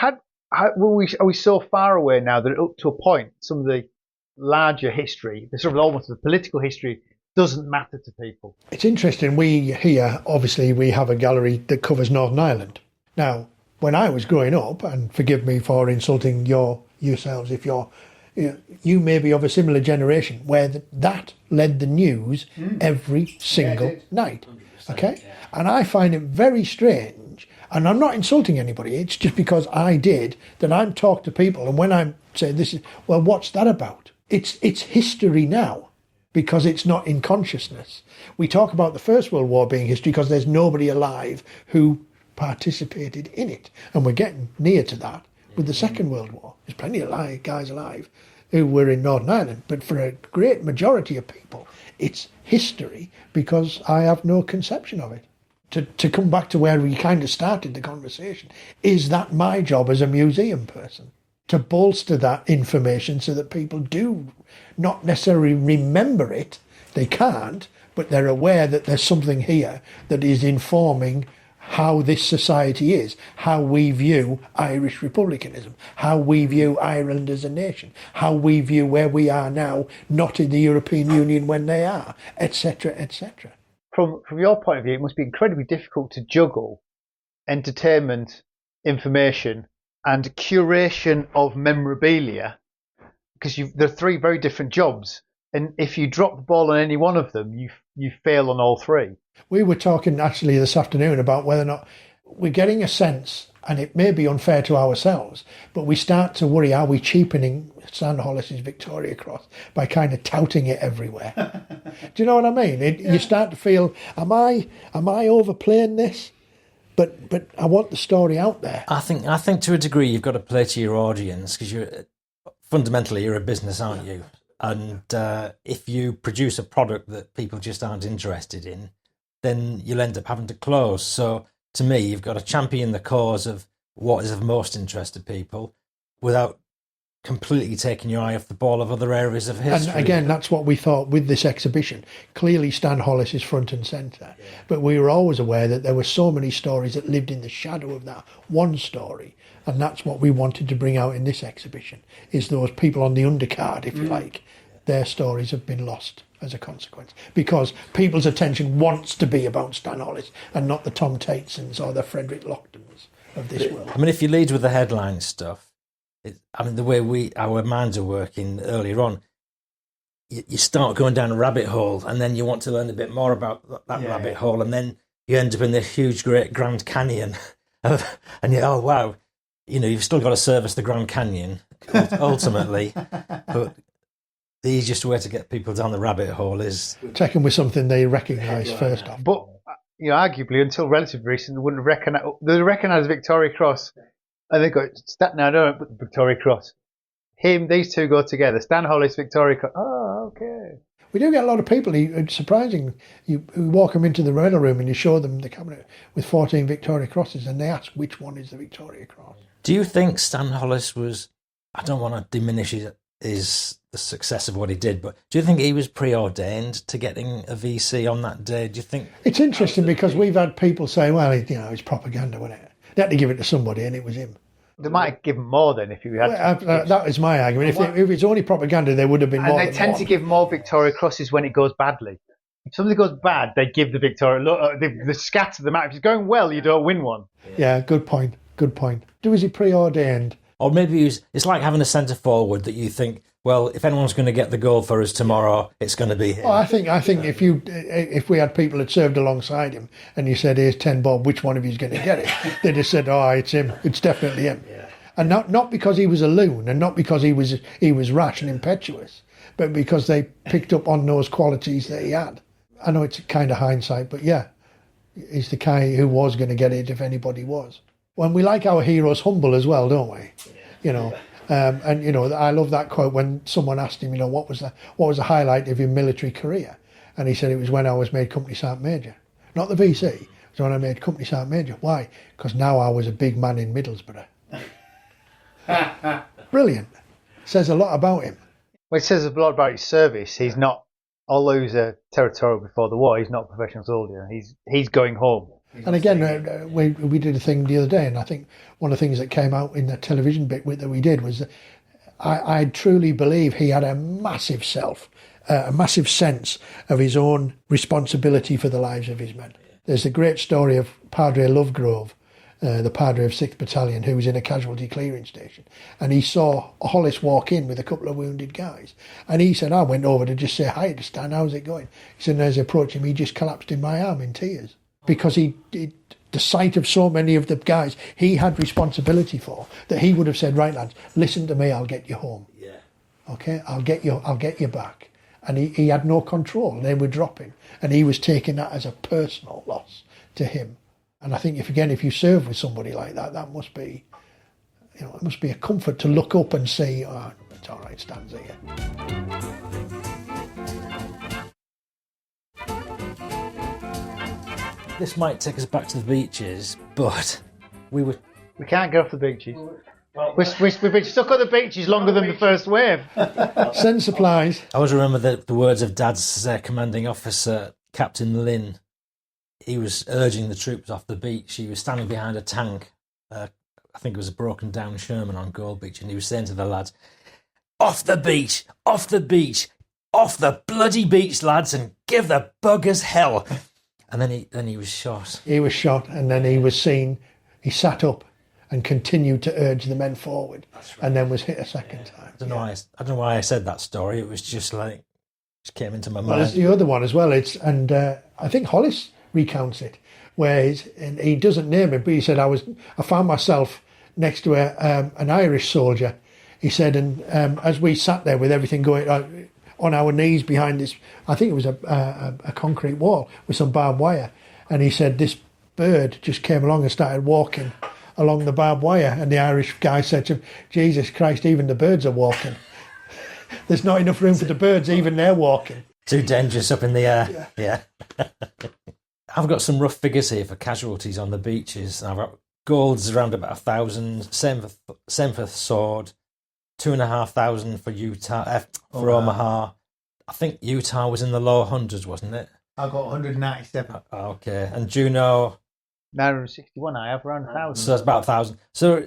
are we so far away now that up to a point, some of the larger history, the sort of almost the political history, doesn't matter to people? It's interesting. We here, obviously, we have a gallery that covers Northern Ireland. Now, when I was growing up, and forgive me for insulting yourselves if you may be of a similar generation, where that led the news every single night. Okay? Yeah. And I find it very strange, and I'm not insulting anybody, it's just because I did, that I'm talking to people, and when I'm saying this is, well, what's that about? It's history now, because it's not in consciousness. We talk about the First World War being history because there's nobody alive who participated in it, and we're getting near to that with the Second World War. There's plenty of guys alive who were in Northern Ireland, but for a great majority of people, it's history because I have no conception of it. To come back to where we kind of started the conversation, is that my job as a museum person? To bolster that information so that people do not necessarily remember it, they can't, but they're aware that there's something here that is informing how this society is, how we view Irish republicanism, how we view Ireland as a nation, how we view where we are now, not in the European Union when they are, etc., etc. From your point of view, it must be incredibly difficult to juggle entertainment, information, and curation of memorabilia, because they're three very different jobs. And if you drop the ball on any one of them, you fail on all three. We were talking actually this afternoon about whether or not we're getting a sense, and it may be unfair to ourselves, but we start to worry, are we cheapening Stan Hollis's Victoria Cross by kind of touting it everywhere? Do you know what I mean? You start to feel, am I overplaying this? But I want the story out there. I think to a degree you've got to play to your audience, because fundamentally you're a business, aren't you? And if you produce a product that people just aren't interested in, then you'll end up having to close. So to me, you've got to champion the cause of what is of most interest to people without completely taking your eye off the ball of other areas of history. And again, that's what we thought with this exhibition. Clearly, Stan Hollis is front and centre, but we were always aware that there were so many stories that lived in the shadow of that one story, and that's what we wanted to bring out in this exhibition, is those people on the undercard, if you like. Their stories have been lost as a consequence, because people's attention wants to be about Stan Hollis and not the Tom Tatesons or the Frederick Locktons of this world. I mean, if you lead with the headline stuff, the way our minds are working earlier on, you start going down a rabbit hole, and then you want to learn a bit more about that rabbit hole, and then you end up in this huge, great Grand Canyon, and oh wow, you've still got to service the Grand Canyon ultimately, but the easiest way to get people down the rabbit hole is taken with something they recognise first off. But arguably, until relatively recent, they recognise Victoria Cross. And they go, no, I don't put the Victoria Cross. These two go together. Stan Hollis, Victoria Cross. Oh, okay. We do get a lot of people, it's surprising, you walk them into the rental room and you show them the cabinet with 14 Victoria Crosses and they ask which one is the Victoria Cross. Do you think Stan Hollis was, I don't want to diminish the success of what he did, but do you think he was preordained to getting a VC on that day? Do you think? It's interesting because we've had people say, well, it's propaganda, wasn't it? They had to give it to somebody and it was him. They might have given more then if you had that is my argument. If it's only propaganda, there would have been more. And they tend to give more Victoria Crosses when it goes badly. If something goes bad, they give the Victoria. Look, they scatter them out. If it's going well, you don't win one. Yeah, good point. Was he preordained? Or maybe it's like having a centre forward that you think, well, if anyone's going to get the goal for us tomorrow, it's going to be him. Well, I think if we had people that served alongside him and you said, here's 10 bob, which one of you is going to get it? They'd have said, oh, it's him. It's definitely him. Yeah. And not because he was a loon and not because he was rash and impetuous, but because they picked up on those qualities that he had. I know it's kind of hindsight, but yeah, he's the guy who was going to get it if anybody was. When we like our heroes humble as well, don't we? I love that quote when someone asked him, what was the highlight of your military career? And he said it was when I was made Company Sergeant Major. Not the VC, it was when I made Company Sergeant Major. Why? Because now I was a big man in Middlesbrough. brilliant. Says a lot about him. Well, it says a lot about his service. He's not, although he was a territorial before the war, he's not a professional soldier. He's going home. And again, we did a thing the other day, and I think one of the things that came out in the television bit that we did was that I truly believe he had a massive a massive sense of his own responsibility for the lives of his men. There's a great story of Padre Lovegrove, the Padre of 6th Battalion, who was in a casualty clearing station, and he saw Hollis walk in with a couple of wounded guys, and he said, I went over to just say hi to Stan, how's it going? He said, and as I approached him, he just collapsed in my arm in tears, because the sight of so many of the guys he had responsibility for, that he would have said, right lads, listen to me, I'll get you home. Yeah. Okay, I'll get you back. And he had no control. They were dropping, and he was taking that as a personal loss to him. And I think if you serve with somebody like that, that must be, it must be a comfort to look up and say, oh, it's all right, Stan's here. This might take us back to the beaches, but we can't get off the beaches. We've been stuck on the beaches longer than the first wave. Send supplies. I always remember the words of Dad's commanding officer, Captain Lynn. He was urging the troops off the beach. He was standing behind a tank. I think it was a broken down Sherman on Gold Beach, and he was saying to the lads, off the beach, off the beach, off the bloody beach, lads, and give the buggers hell. And then he was shot. He was shot, and then he was seen. He sat up and continued to urge the men forward, and then was hit a second time. I don't know why I said that story. It was just came into my mind. Well, there's the other one as well. I think Hollis recounts it, where and he doesn't name it, but he said, I found myself next to an Irish soldier. He said, and as we sat there with everything going on our knees behind this, I think it was a concrete wall with some barbed wire, and he said this bird just came along and started walking along the barbed wire, and the Irish guy said to him, Jesus Christ, even the birds are walking. There's not enough room for the birds, even they're walking. Too dangerous up in the air. Yeah. I've got some rough figures here for casualties on the beaches. I've got Gold's around about 1,000, same for Sword, 2,500 for Utah, for Omaha. I think Utah was in the low hundreds, wasn't it? I got 197. Okay, and Juneau 961. I have around 1,000. So that's about 1,000. So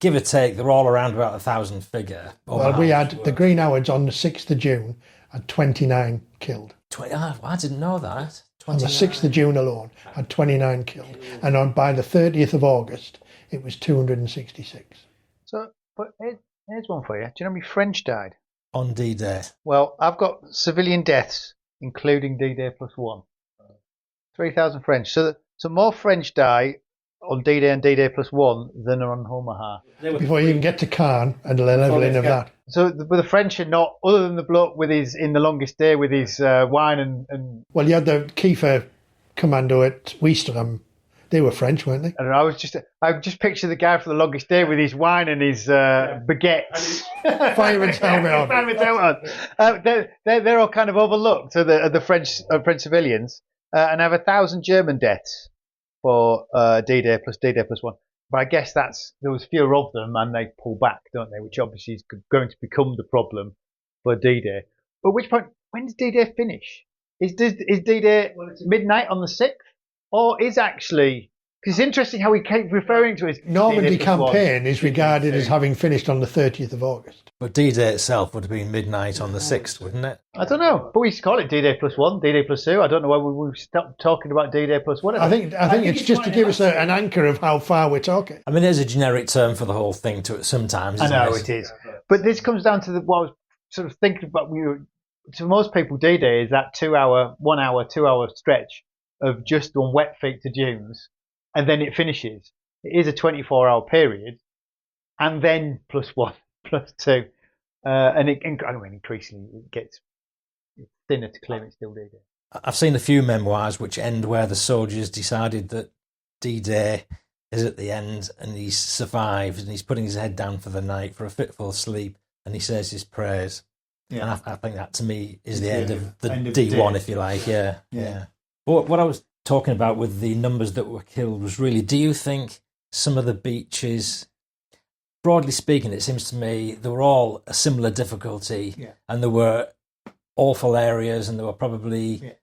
give or take, they're all around about 1,000 figure. Well, we had the Green Howards on the 6th of June had 29 killed. I didn't know that. 29. On the 6th of June alone, had 29 killed. And by the 30th of August, it was 266. So, but here's one for you. Do you know how many French died? On D-Day. Well, I've got civilian deaths, including D-Day plus one. 3,000 French. So more French die on D-Day and D-Day plus one than are on Omaha. Before you even get to Caen and the levelling of that. So the French are not, other than the bloke with his, in the longest day with his wine and... Well, you had the Kiefer commando at Ouistreham. They were French, weren't they? I don't know, I just picture the guy for the longest day with his wine and his baguettes. Fireman's helmet on. Fireman's helmet on. They're all kind of overlooked, so the French civilians. And I have 1,000 German deaths for D-Day plus one. But I guess there was fewer of them, and they pull back, don't they? Which obviously is going to become the problem for D-Day. But at which point, when does D-Day finish? Is D-Day midnight on the 6th? Or is actually, because it's interesting how we keep referring to it as Normandy campaign is regarded as having finished on the 30th of August. But D-Day itself would have been midnight on the 6th, wouldn't it? I don't know, but we used to call it D-Day plus one, D-Day plus two. I don't know why we stopped talking about D-Day plus one. I think it's just to give us an anchor of how far we're talking. I mean, there's a generic term for the whole thing to it sometimes. I know it is, but this comes down to what I was sort of thinking about. To most people, D-Day is that 2 hour stretch of just on wet feet to dunes, and then it finishes. It is a 24-hour period, and then plus one, plus two, and increasingly it gets thinner to claim it's still D-Day. I've seen a few memoirs which end where the soldiers decided that D-Day is at the end, and he's survived, and he's putting his head down for the night for a fitful sleep, and he says his prayers. Yeah. And I think that to me is the end of the D1, if you like. Yeah. But what I was talking about with the numbers that were killed was really, do you think some of the beaches broadly speaking, it seems to me they were all a similar difficulty, and there were awful areas and there were probably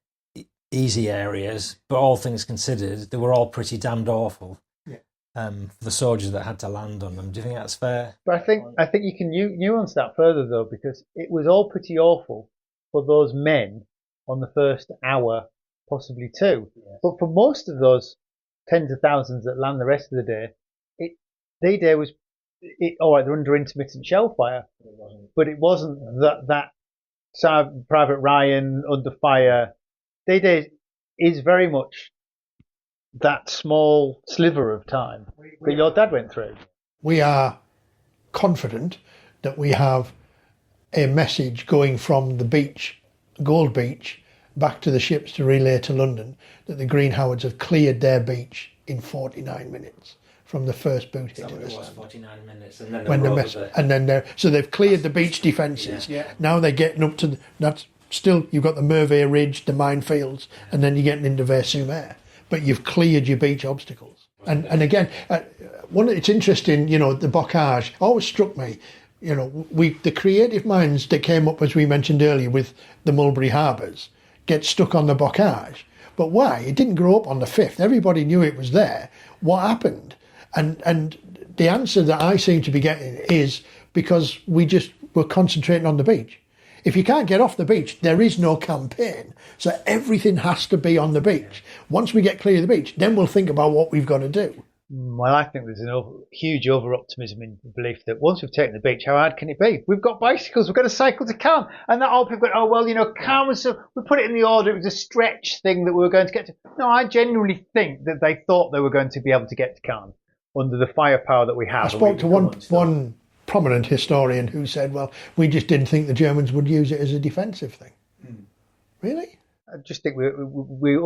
easy areas, but all things considered, they were all pretty damned awful. For the soldiers that had to land on them. Do you think that's fair? But I think you can nuance that further though, because it was all pretty awful for those men on the first hour, possibly two. But for most of those tens of thousands that land the rest of the day, D-Day was all right. They're under intermittent shell fire, but it wasn't that Private Ryan under fire. D-Day is very much that small sliver of time that your dad went through. We are confident that we have a message going from the beach, Gold Beach, back to the ships to relay to London that the Green Howards have cleared their beach in 49 minutes from the first boot hit in the stand. 49 minutes, and then so they've cleared the beach defences. Now they're getting up to that's still you've got the Mervey Ridge, the minefields, and then you're getting into Vers-sur-Mer. But you've cleared your beach obstacles. And again, it's interesting, the bocage always struck me, the creative minds that came up, as we mentioned earlier, with the Mulberry Harbours, get stuck on the bocage. But why? It didn't grow up on the 5th. Everybody knew it was there. What happened? And the answer that I seem to be getting is because we just were concentrating on the beach. If you can't get off the beach, there is no campaign. So everything has to be on the beach. Once we get clear of the beach, then we'll think about what we've got to do. Well, I think there's huge over-optimism in the belief that once we've taken the beach, how hard can it be? We've got bicycles, we've got to cycle to Calne. And that all people go, Calne was we put it in the order, it was a stretch thing that we were going to get to. No, I genuinely think that they thought they were going to be able to get to Calne under the firepower that we have. I spoke to one prominent historian who said, well, we just didn't think the Germans would use it as a defensive thing. Really? I just think we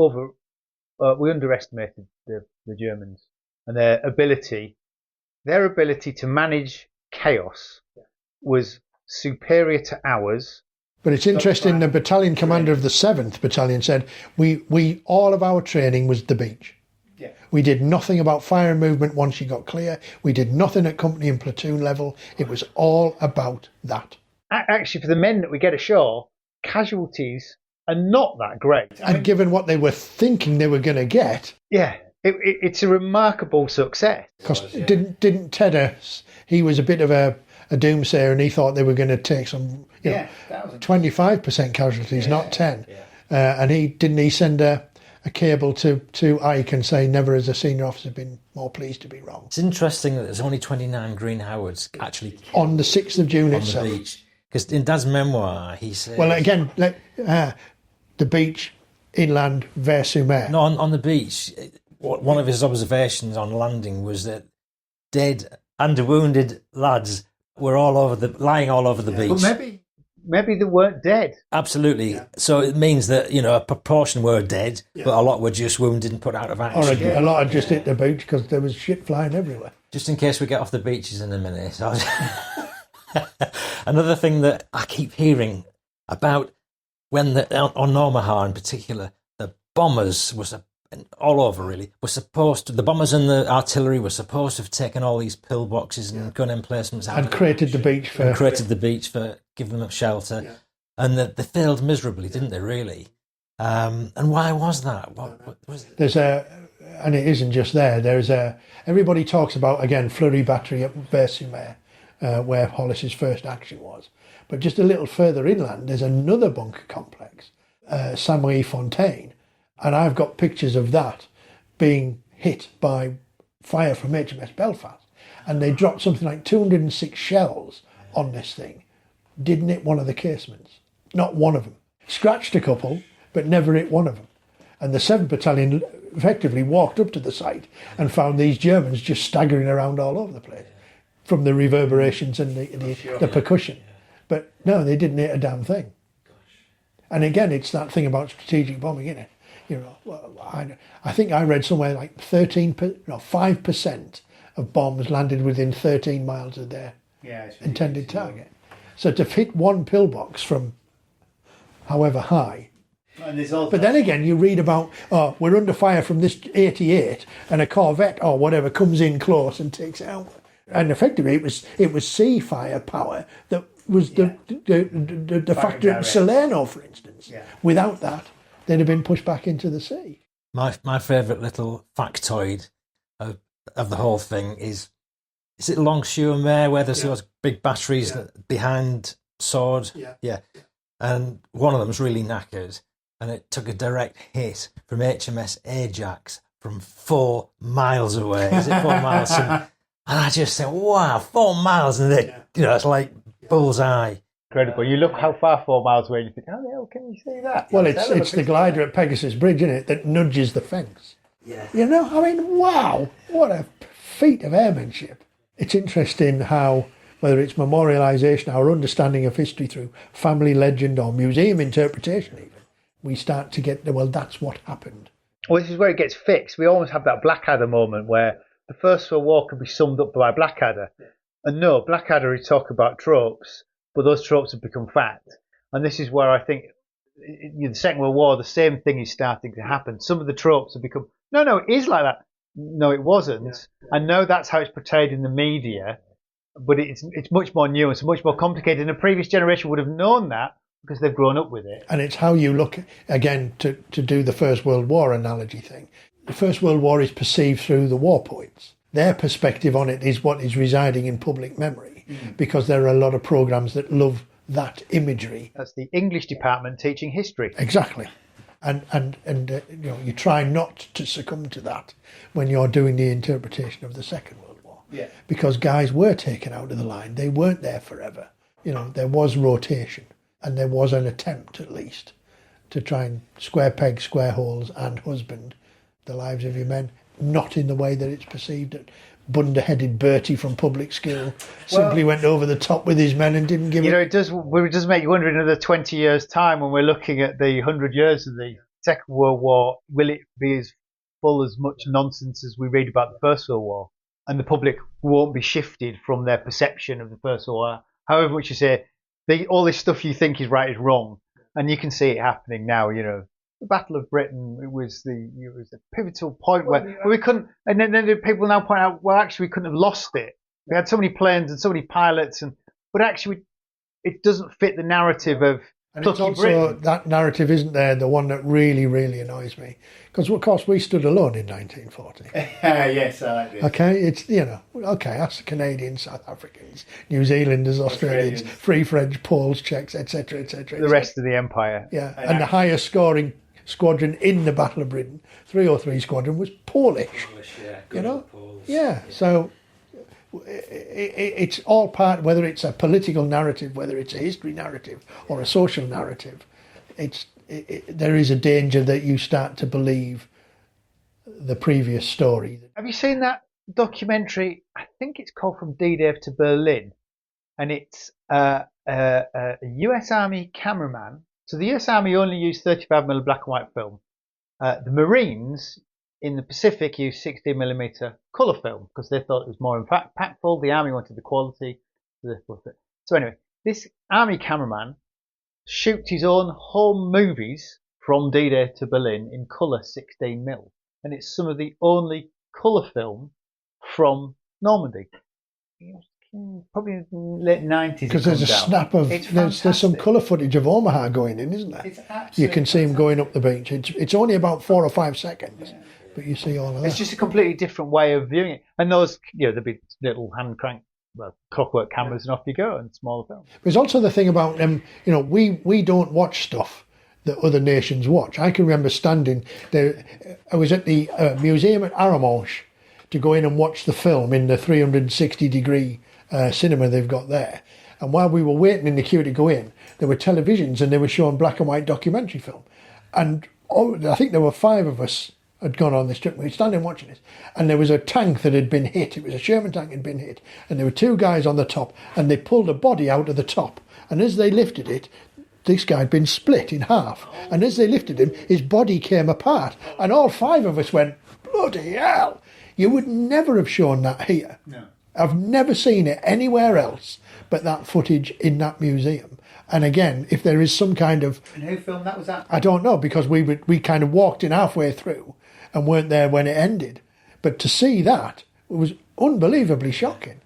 underestimated the Germans and their ability to manage chaos was superior to ours. But it's interesting, the battalion commander of the 7th Battalion said, we all of our training was the beach. We did nothing about fire and movement once you got clear. We did nothing at company and platoon level. It was all about that. Actually, for the men that we get ashore, casualties are not that great. And given what they were thinking they were going to get... Yeah, it's a remarkable success. Because didn't Tedder, he was a bit of a doomsayer and he thought they were going to take some 25% casualties, not 10. And he send a cable to Ike and say, never has a senior officer been more pleased to be wrong. It's interesting that there's only 29 Green Howards actually on the 6th of June itself. On the beach. Because in Dad's memoir, he says... Well, again, the beach, inland, Vers-sur-Mer. No, on the beach, one of his observations on landing was that dead and wounded lads were lying all over the beach. But maybe they weren't dead. Absolutely. Yeah. So it means that, a proportion were dead, but a lot were just wounded and put out of action. Or a lot had just hit the beach because there was shit flying everywhere. Just in case we get off the beaches in a minute. Another thing that I keep hearing about when on Omaha in particular, the bombers all over really, the bombers and the artillery were supposed to have taken all these pillboxes and gun emplacements out. And created the beach for giving them shelter. Yeah. And they failed miserably, didn't they, really? And why was that? What was it? And it isn't just there. Everybody talks about, again, Fleury Battery at Vers-sur-Mer, where Hollis's first action was. But just a little further inland, there's another bunker complex, Saint-Marie-Fontaine. And I've got pictures of that being hit by fire from HMS Belfast. And they dropped something like 206 shells on this thing. Didn't hit one of the casements. Not one of them. Scratched a couple, but never hit one of them. And the 7th Battalion effectively walked up to the site and found these Germans just staggering around all over the place from the reverberations and the percussion. But no, they didn't hit a damn thing. And again, it's that thing about strategic bombing, isn't it? I think I read somewhere like 5% of bombs landed within 13 miles of their intended target. So to hit one pillbox from however high. But then again, you read about, we're under fire from this 88 and a Corvette or whatever comes in close and takes it out. And effectively, it was sea firepower that was the factor at Salerno, for instance. Yeah. Without that, they'd have been pushed back into the sea. My favourite little factoid of the whole thing is it Longshoremer where there's those big batteries behind Sword? Yeah. And one of them's really knackered, and it took a direct hit from HMS Ajax from 4 miles away. Is it 4 miles? And I just think, wow, 4 miles, and it's like bullseye. Incredible. You look how far 4 miles away and you think, how the hell can you see that? Well, it's the glider at Pegasus Bridge, isn't it, that nudges the fence. Yeah. You know, I mean, wow, what a feat of airmanship. It's interesting how, whether it's memorialisation, our understanding of history through family legend or museum interpretation even, we start to get, well, that's what happened. Well, this is where it gets fixed. We almost have that Blackadder moment where the First World War can be summed up by Blackadder. And no, Blackadder is talk about tropes, but those tropes have become fact. And this is where I think in the Second World War, the same thing is starting to happen. Some of the tropes have become, no, it is like that. No, it wasn't. I know that's how it's portrayed in the media, but it's much more nuanced, much more complicated. And a previous generation would have known that because they've grown up with it. And it's how you look, again, to do the First World War analogy thing. The First World War is perceived through the war poets. Their perspective on it is what is residing in public memory, because there are a lot of programmes that love that imagery. That's the English department teaching history. Exactly. And you try not to succumb to that when you're doing the interpretation of the Second World War. Yeah. Because guys were taken out of the line. They weren't there forever. There was rotation, and there was an attempt, at least, to try and square pegs, square holes, and husband the lives of your men, not in the way that it's perceived that bunder-headed Bertie from public school simply went over the top with his men and didn't give it does make you wonder in another 20 years' time when we're looking at the 100 years of the Second World War, will it be as full as much nonsense as we read about the First World War? And the public won't be shifted from their perception of the First World War. However much you say, all this stuff you think is right is wrong. And you can see it happening now, The Battle of Britain, it was a pivotal point where we couldn't, and then people now point out, well, actually, we couldn't have lost it. We had so many planes and so many pilots, but actually, it doesn't fit the narrative of. And it's also Britain. That narrative isn't there, the one that really, really annoys me, because of course we stood alone in 1940. Yes, I like this. Okay, it's us Canadians, South Africans, New Zealanders, Australians, Free French, Poles, Czechs, etc., etc. The rest of the empire. Yeah, and the highest scoring squadron in the Battle of Britain, 303 Squadron, was Polish. Yeah. So it's all part, whether it's a political narrative, whether it's a history narrative or a social narrative. There is a danger that you start to believe the previous story. Have you seen that documentary? I think it's called From D-Day to Berlin, and it's a US Army cameraman. So the US Army only used 35mm black and white film. The Marines in the Pacific used 16mm colour film because they thought it was more impactful. The Army wanted the quality. So anyway, this Army cameraman shoots his own home movies from D-Day to Berlin in colour 16mm. And it's some of the only colour film from Normandy. Probably in the late 90s. Because there's a snap of there's some colour footage of Omaha going in, isn't there? You can see him going up the beach. It's only about 4 or 5 seconds, but you see all of that. It's just a completely different way of viewing it. And those, there'd be little hand crank, clockwork cameras, and off you go, and smaller films. There's also the thing about we don't watch stuff that other nations watch. I can remember standing there. I was at the museum at Arromanches to go in and watch the film in the 360-degree cinema they've got there. And while we were waiting in the queue to go in, there were televisions and they were showing black and white documentary film. And I think there were 5 of us had gone on this trip. We were standing watching this, and there was a tank that had been hit. It was a Sherman tank had been hit, and there were 2 guys on the top, and they pulled a body out of the top. And as they lifted it, this guy had been split in half. And as they lifted him, his body came apart. And all 5 of us went, bloody hell! You would never have shown that here. No. I've never seen it anywhere else but that footage in that museum. And again, if there is some kind of... And who filmed that? Was that? I don't know, because we kind of walked in halfway through and weren't there when it ended. But to see that was unbelievably shocking.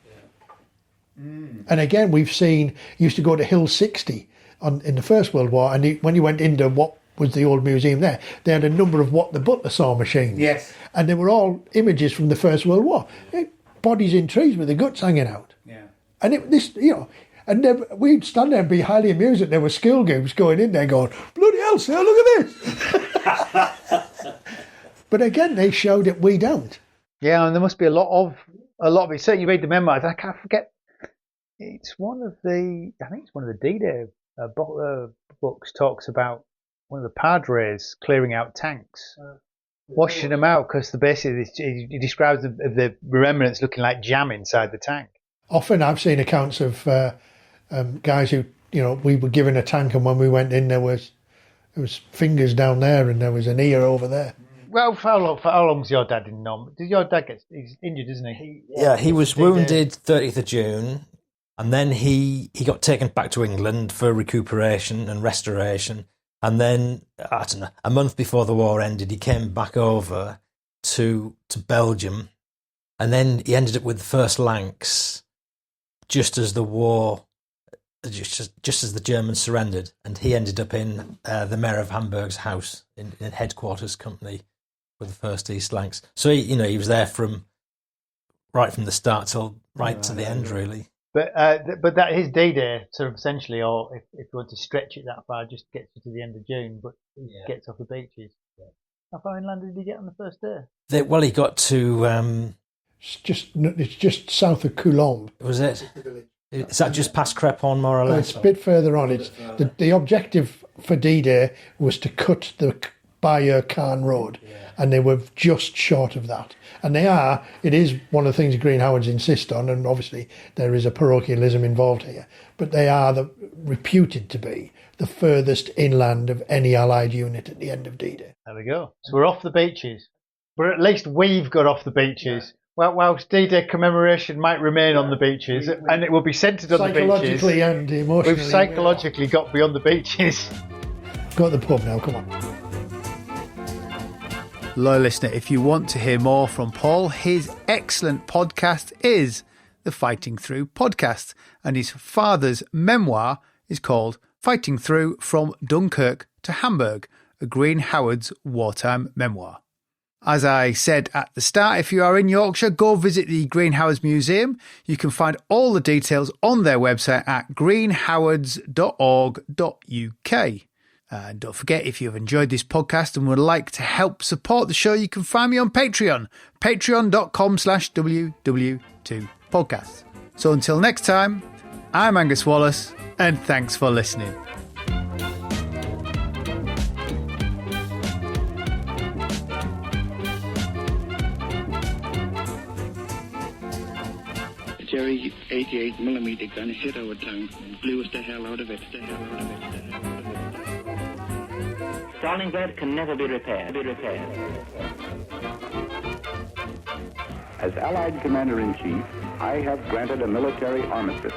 And again, we've seen, used to go to Hill 60 in the First World War, and when you went into what was the old museum there, they had a number of what the butler saw machines. Yes. And they were all images from the First World War. Bodies in trees with the guts hanging out. Yeah. And we'd stand there and be highly amused that there were skill groups going in there going, bloody hell, sir, look at this. But again, they showed it, we don't. Yeah, and there must be a lot of it. Certainly, you read the memoirs. I can't forget. It's one of the D-Day books talks about one of the padres clearing out tanks, washing them out because basically he describes the remnants looking like jam inside the tank. Often I've seen accounts of guys who, we were given a tank, and when we went in, there was fingers down there and there was an ear over there. Well, for how long's your dad in Nom? Did your dad he's injured, isn't he? He was wounded 30th of June, and then he got taken back to England for recuperation and restoration. And then, I don't know, a month before the war ended, he came back over to Belgium, and then he ended up with the First Lancs just as the war, just as the Germans surrendered, and he ended up in the Mayor of Hamburg's house in headquarters company with the First East Lancs. So he was there right from the start till right to the end, really. But that his D-Day sort of essentially, or if you want to stretch it that far, just gets you to the end of June, but gets off the beaches. Yeah. How far inland did he get on the first day? He got to. It's just south of Coulomb. Was it? Is that just past Crepon, more or less? It's a bit further on. It's the objective for D-Day was to cut the Bayeux-Caen road, and they were just short of that. And it is one of the things Green Howards insist on, and obviously there is a parochialism involved here, but they are reputed to be the furthest inland of any Allied unit at the end of D-Day. There we go. So we're off the beaches. At least we've got off the beaches. Yeah. Well, whilst D-Day commemoration might remain on the beaches, and it will be centred on the beaches. Psychologically and emotionally. We've psychologically got beyond the beaches. Go to the pub now, come on. Loyal listener, if you want to hear more from Paul, his excellent podcast is the Fighting Through podcast, and his father's memoir is called Fighting Through From Dunkirk to Hamburg, a Green Howards wartime memoir. As I said at the start, if you are in Yorkshire, go visit the Green Howards Museum. You can find all the details on their website at greenhowards.org.uk. And don't forget, if you've enjoyed this podcast and would like to help support the show, you can find me on Patreon, patreon.com/WW2podcast. So until next time, I'm Angus Wallace, and thanks for listening. Jerry 88mm gun hit our tank, blew us the hell out of it. Stalingrad can never be repaired. As Allied Commander-in-Chief, I have granted a military armistice.